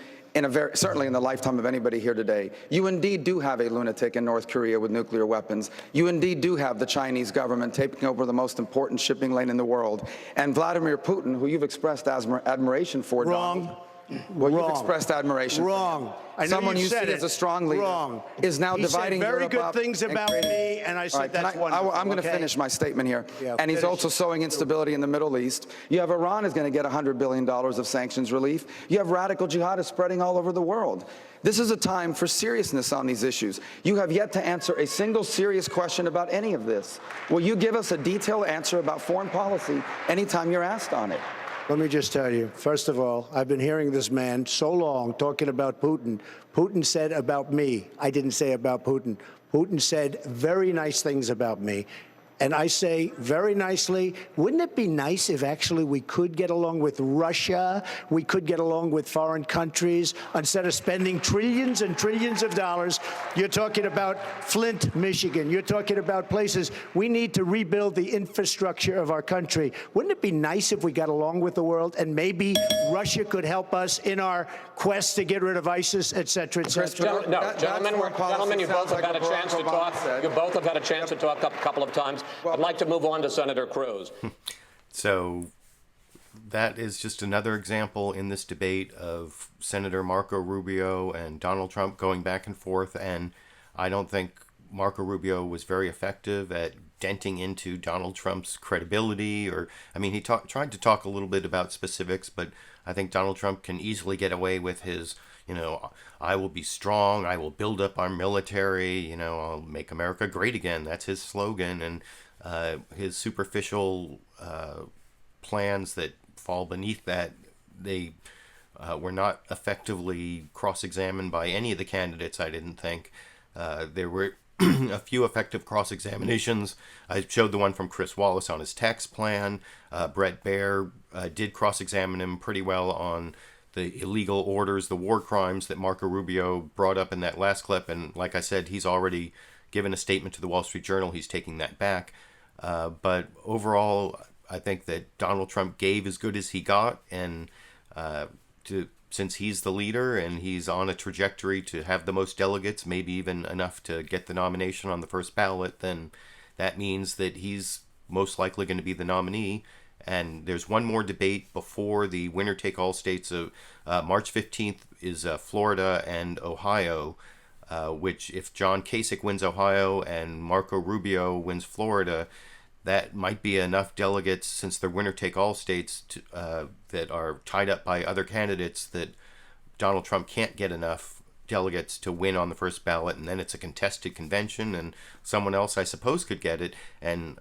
certainly in the lifetime of anybody here today. You indeed do have a lunatic in North Korea with nuclear weapons. You indeed do have the Chinese government taking over the most important shipping lane in the world. And Vladimir Putin, who you've expressed admiration for, Wrong. Well, Wrong. you've expressed admiration. Wrong. I know Someone you see said as a strong leader Wrong. is now he dividing said very Europe good up things and about creating- me, and I said All right, that's wonderful. I'm going to okay? finish my statement here. Yeah, and he's finish. also sowing instability in the Middle East. You have Iran is going to get $100 billion of sanctions relief. You have radical jihadists spreading all over the world. This is a time for seriousness on these issues. You have yet to answer a single serious question about any of this. Will you give us a detailed answer about foreign policy anytime you're asked on it? Let me just tell you, first of all, I've been hearing this man so long talking about Putin. Putin said about me. I didn't say about Putin. Putin said very nice things about me. And I say very nicely, wouldn't it be nice if actually we could get along with Russia, we could get along with foreign countries, instead of spending trillions and trillions of dollars? You're talking about Flint, Michigan. You're talking about places. We need to rebuild the infrastructure of our country. Wouldn't it be nice if we got along with the world and maybe Russia could help us in our quest to get rid of ISIS, et cetera, et cetera? Gentlemen, you both have had a chance to talk. You both have had a chance to talk a couple of times. I'd like to move on to Senator Cruz. So that is just another example in this debate of Senator Marco Rubio and Donald Trump going back and forth. And I don't think Marco Rubio was very effective at denting into Donald Trump's credibility. Or, I mean, he tried to talk a little bit about specifics, but I think Donald Trump can easily get away with his, I will be strong, I will build up our military, I'll make America great again. That's his slogan. And his superficial plans that fall beneath that, they were not effectively cross-examined by any of the candidates, I didn't think. There were a few effective cross-examinations. I showed the one from Chris Wallace on his tax plan. Bret Baier did cross-examine him pretty well on the illegal orders, the war crimes that Marco Rubio brought up in that last clip. And like I said, he's already given a statement to the Wall Street Journal. He's taking that back. But overall, I think that Donald Trump gave as good as he got. And since he's the leader and he's on a trajectory to have the most delegates, maybe even enough to get the nomination on the first ballot, then that means that he's most likely going to be the nominee. And there's one more debate before the winner-take-all states of March 15th is Florida and Ohio, which if John Kasich wins Ohio and Marco Rubio wins Florida, that might be enough delegates, since they're winner-take-all states that are tied up by other candidates, that Donald Trump can't get enough delegates to win on the first ballot, and then it's a contested convention, and someone else, I suppose, could get it. And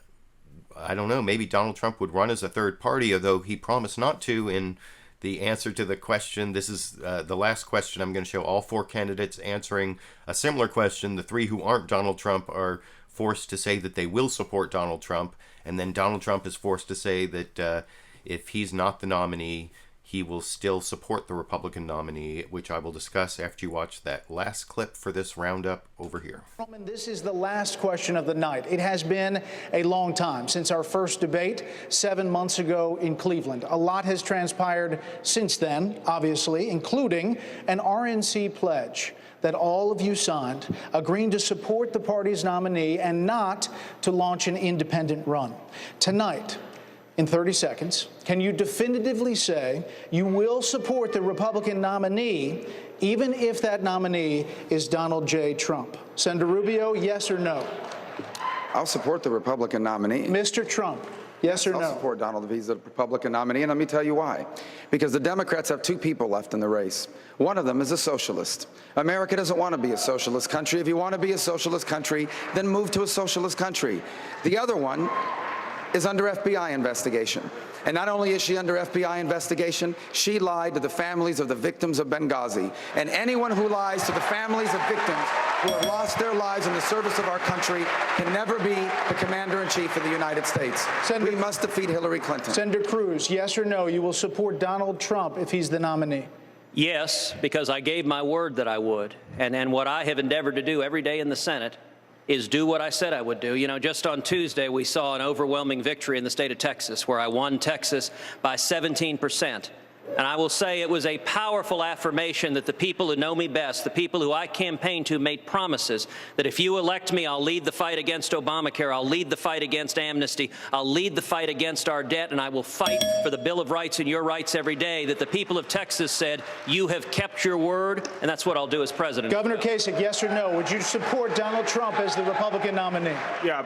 I don't know, maybe Donald Trump would run as a third party, although he promised not to in the answer to the question. This is the last question. I'm going to show all four candidates answering a similar question. The three who aren't Donald Trump are forced to say that they will support Donald Trump, and then Donald Trump is forced to say that if he's not the nominee, he will still support the Republican nominee, which I will discuss after you watch that last clip for this roundup over here. This is the last question of the night. It has been a long time since our first debate 7 months ago in Cleveland. A lot has transpired since then, obviously, including an RNC pledge that all of you signed, agreeing to support the party's nominee and not to launch an independent run. Tonight, in 30 seconds, can you definitively say you will support the Republican nominee, even if that nominee is Donald J. Trump? Senator Rubio, yes or no? I'll support the Republican nominee. Mr. Trump, yes or no? I'll support Donald if he's the Republican nominee, and let me tell you why. Because the Democrats have two people left in the race. One of them is a socialist. America doesn't want to be a socialist country. If you want to be a socialist country, then move to a socialist country. The other one is under FBI investigation. And not only is she under FBI investigation, she lied to the families of the victims of Benghazi. And anyone who lies to the families of victims who have lost their lives in the service of our country can never be the commander-in-chief of the United States. We must defeat Hillary Clinton. Senator Cruz, yes or no, you will support Donald Trump if he's the nominee? Yes, because I gave my word that I would. And what I have endeavored to do every day in the Senate is do what I said I would do. You know, just on Tuesday, we saw an overwhelming victory in the state of Texas, where I won Texas by 17%. And I will say it was a powerful affirmation that the people who know me best, the people who I campaigned to, made promises that if you elect me, I'll lead the fight against Obamacare, I'll lead the fight against amnesty, I'll lead the fight against our debt, and I will fight for the Bill of Rights and your rights every day, that the people of Texas said, you have kept your word, and that's what I'll do as president. Governor Kasich, yes or no, would you support Donald Trump as the Republican nominee? Yeah,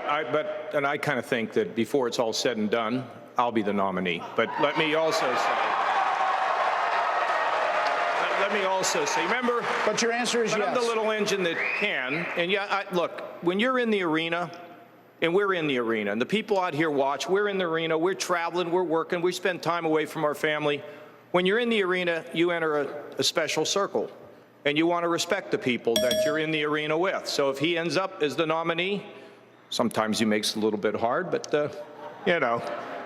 and I kind of think that before it's all said and done, I'll be the nominee. But let me also say, remember. But your answer is yes. I'm the little engine that can. And yeah, look, when you're in the arena, and we're in the arena, and the people out here watch, we're in the arena, we're traveling, we're working, we spend time away from our family. When you're in the arena, you enter a special circle, and you want to respect the people that you're in the arena with. So if he ends up as the nominee, sometimes he makes it a little bit hard, but, you know,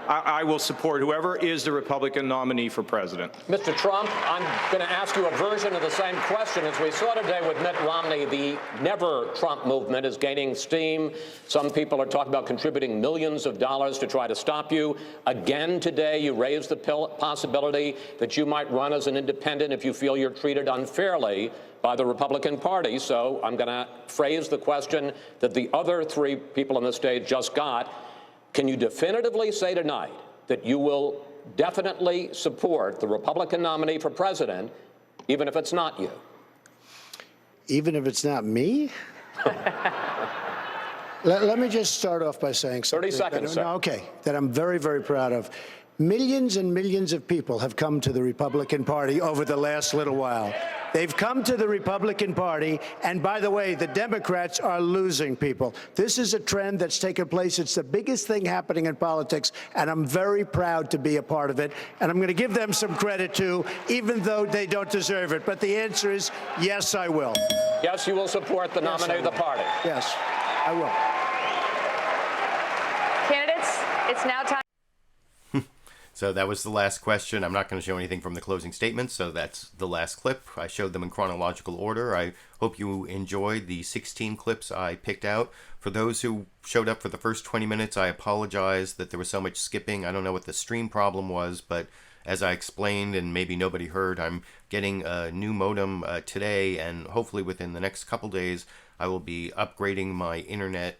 I will support whoever is the Republican nominee for president. Mr. Trump, I'm going to ask you a version of the same question. As we saw today with Mitt Romney, the Never Trump movement is gaining steam. Some people are talking about contributing millions of dollars to try to stop you. Again today, you raised the possibility that you might run as an independent if you feel you're treated unfairly by the Republican Party. So I'm going to phrase the question that the other three people on the stage just got. Can you definitively say tonight that you will definitely support the Republican nominee for president, even if it's not you? Even if it's not me? Let me just start off by saying something. 30 seconds, sir. That I'm very, very proud of. Millions and millions of people have come to the Republican Party over the last little while. They've come to the Republican Party, and by the way, the Democrats are losing people. This is a trend that's taken place. It's the biggest thing happening in politics, and I'm very proud to be a part of it. And I'm going to give them some credit, too, even though they don't deserve it. But the answer is yes, I will. Yes, you will support the nominee of the party. Yes, I will. Candidates, it's now time. So that was the last question. I'm not going to show anything from the closing statements, so that's the last clip. I showed them in chronological order. I hope you enjoyed the 16 clips I picked out. For those who showed up for the first 20 minutes, I apologize that there was so much skipping. I don't know what the stream problem was, but as I explained, and maybe nobody heard, I'm getting a new modem today, and hopefully within the next couple days, I will be upgrading my internet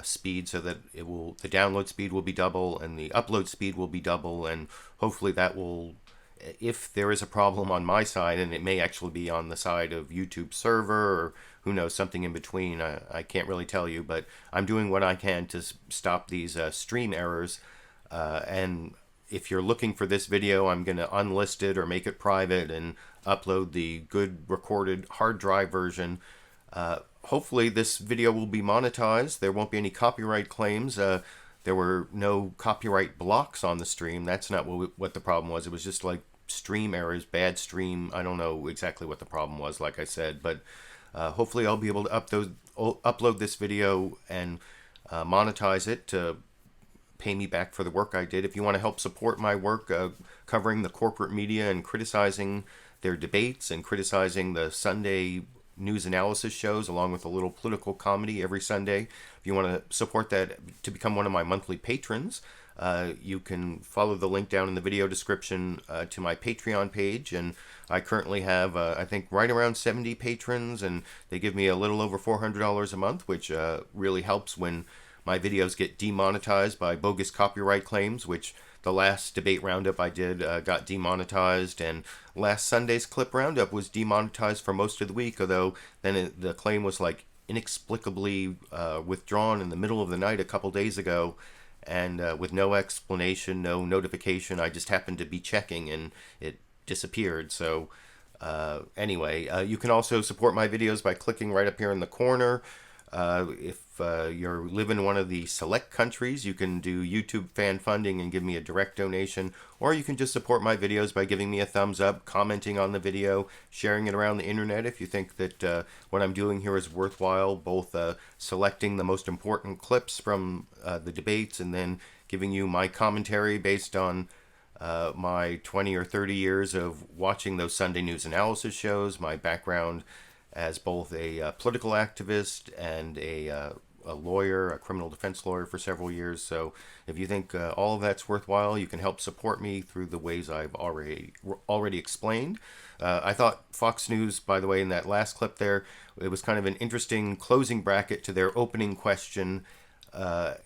speed so that the download speed will be double and the upload speed will be double, and hopefully that will, if there is a problem on my side, and it may actually be on the side of YouTube server or who knows, something in between, I can't really tell you, but I'm doing what I can to stop these stream errors. And if you're looking for this video, I'm going to unlist it or make it private and upload the good recorded hard drive version. Hopefully this video will be monetized. There won't be any copyright claims. There were no copyright blocks on the stream. That's not what the problem was. It was just like stream errors, bad stream. I don't know exactly what the problem was, like I said, but hopefully I'll be able to upload this video and monetize it to pay me back for the work I did. If you want to help support my work covering the corporate media and criticizing their debates and criticizing the Sunday news analysis shows along with a little political comedy every Sunday. If you want to support that to become one of my monthly patrons, you can follow the link down in the video description to my Patreon page, and I currently have I think right around 70 patrons, and they give me a little over $400 a month, which really helps when my videos get demonetized by bogus copyright claims, which the last debate roundup I did got demonetized, and last Sunday's clip roundup was demonetized for most of the week, although then the claim was like inexplicably withdrawn in the middle of the night a couple days ago, and with no explanation, no notification. I just happened to be checking and it disappeared. So anyway, you can also support my videos by clicking right up here in the corner. If you live in one of the select countries, you can do YouTube fan funding and give me a direct donation, or you can just support my videos by giving me a thumbs up, commenting on the video, sharing it around the internet if you think that what I'm doing here is worthwhile, both selecting the most important clips from the debates and then giving you my commentary based on my 20 or 30 years of watching those Sunday news analysis shows, my background as both a political activist and a a lawyer, a criminal defense lawyer for several years. So if you think all of that's worthwhile, you can help support me through the ways I've already explained. I thought Fox News, by the way, in that last clip there, it was kind of an interesting closing bracket to their opening question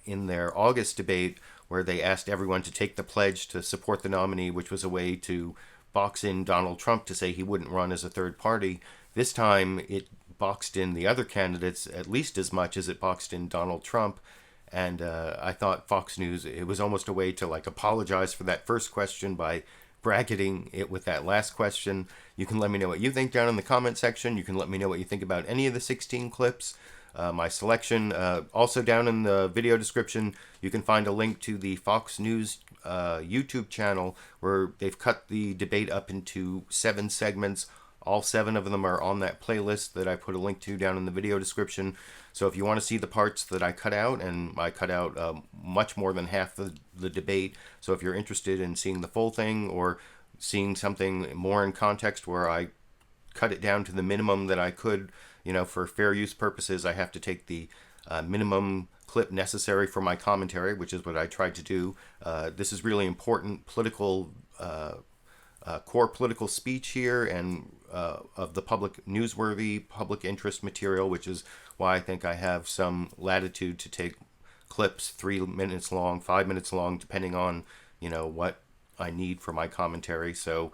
in their August debate, where they asked everyone to take the pledge to support the nominee, which was a way to box in Donald Trump to say he wouldn't run as a third party. This time it boxed in the other candidates at least as much as it boxed in Donald Trump. And I thought Fox News, it was almost a way to like apologize for that first question by bracketing it with that last question. You can let me know what you think down in the comment section. You can let me know what you think about any of the 16 clips. My selection, also down in the video description, you can find a link to the Fox News YouTube channel where they've cut the debate up into 7 segments. All 7 of them are on that playlist that I put a link to down in the video description. So if you want to see the parts that I cut out, and I cut out much more than half the debate, so if you're interested in seeing the full thing or seeing something more in context where I cut it down to the minimum that I could, for fair use purposes, I have to take the minimum clip necessary for my commentary, which is what I tried to do. This is really important political core political speech here, and of the public newsworthy public interest material, which is why I think I have some latitude to take clips 3 minutes long, 5 minutes long, depending on what I need for my commentary. So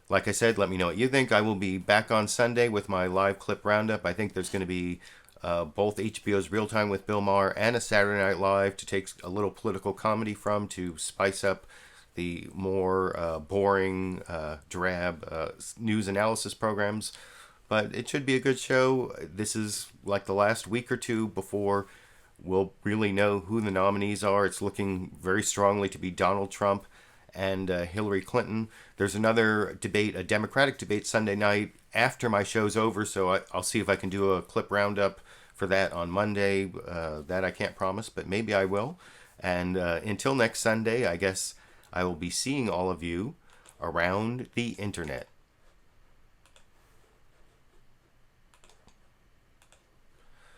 like I said, let me know what you think. I will be back on Sunday with my live clip roundup. I think there's going to be both HBO's Real Time with Bill Maher and a Saturday Night Live to take a little political comedy from, to spice up the more boring, drab news analysis programs. But it should be a good show. This is like the last week or two before we'll really know who the nominees are. It's looking very strongly to be Donald Trump and Hillary Clinton. There's another debate, a Democratic debate, Sunday night after my show's over, so I'll see if I can do a clip roundup for that on Monday. That I can't promise, but maybe I will. And until next Sunday, I guess I will be seeing all of you around the internet.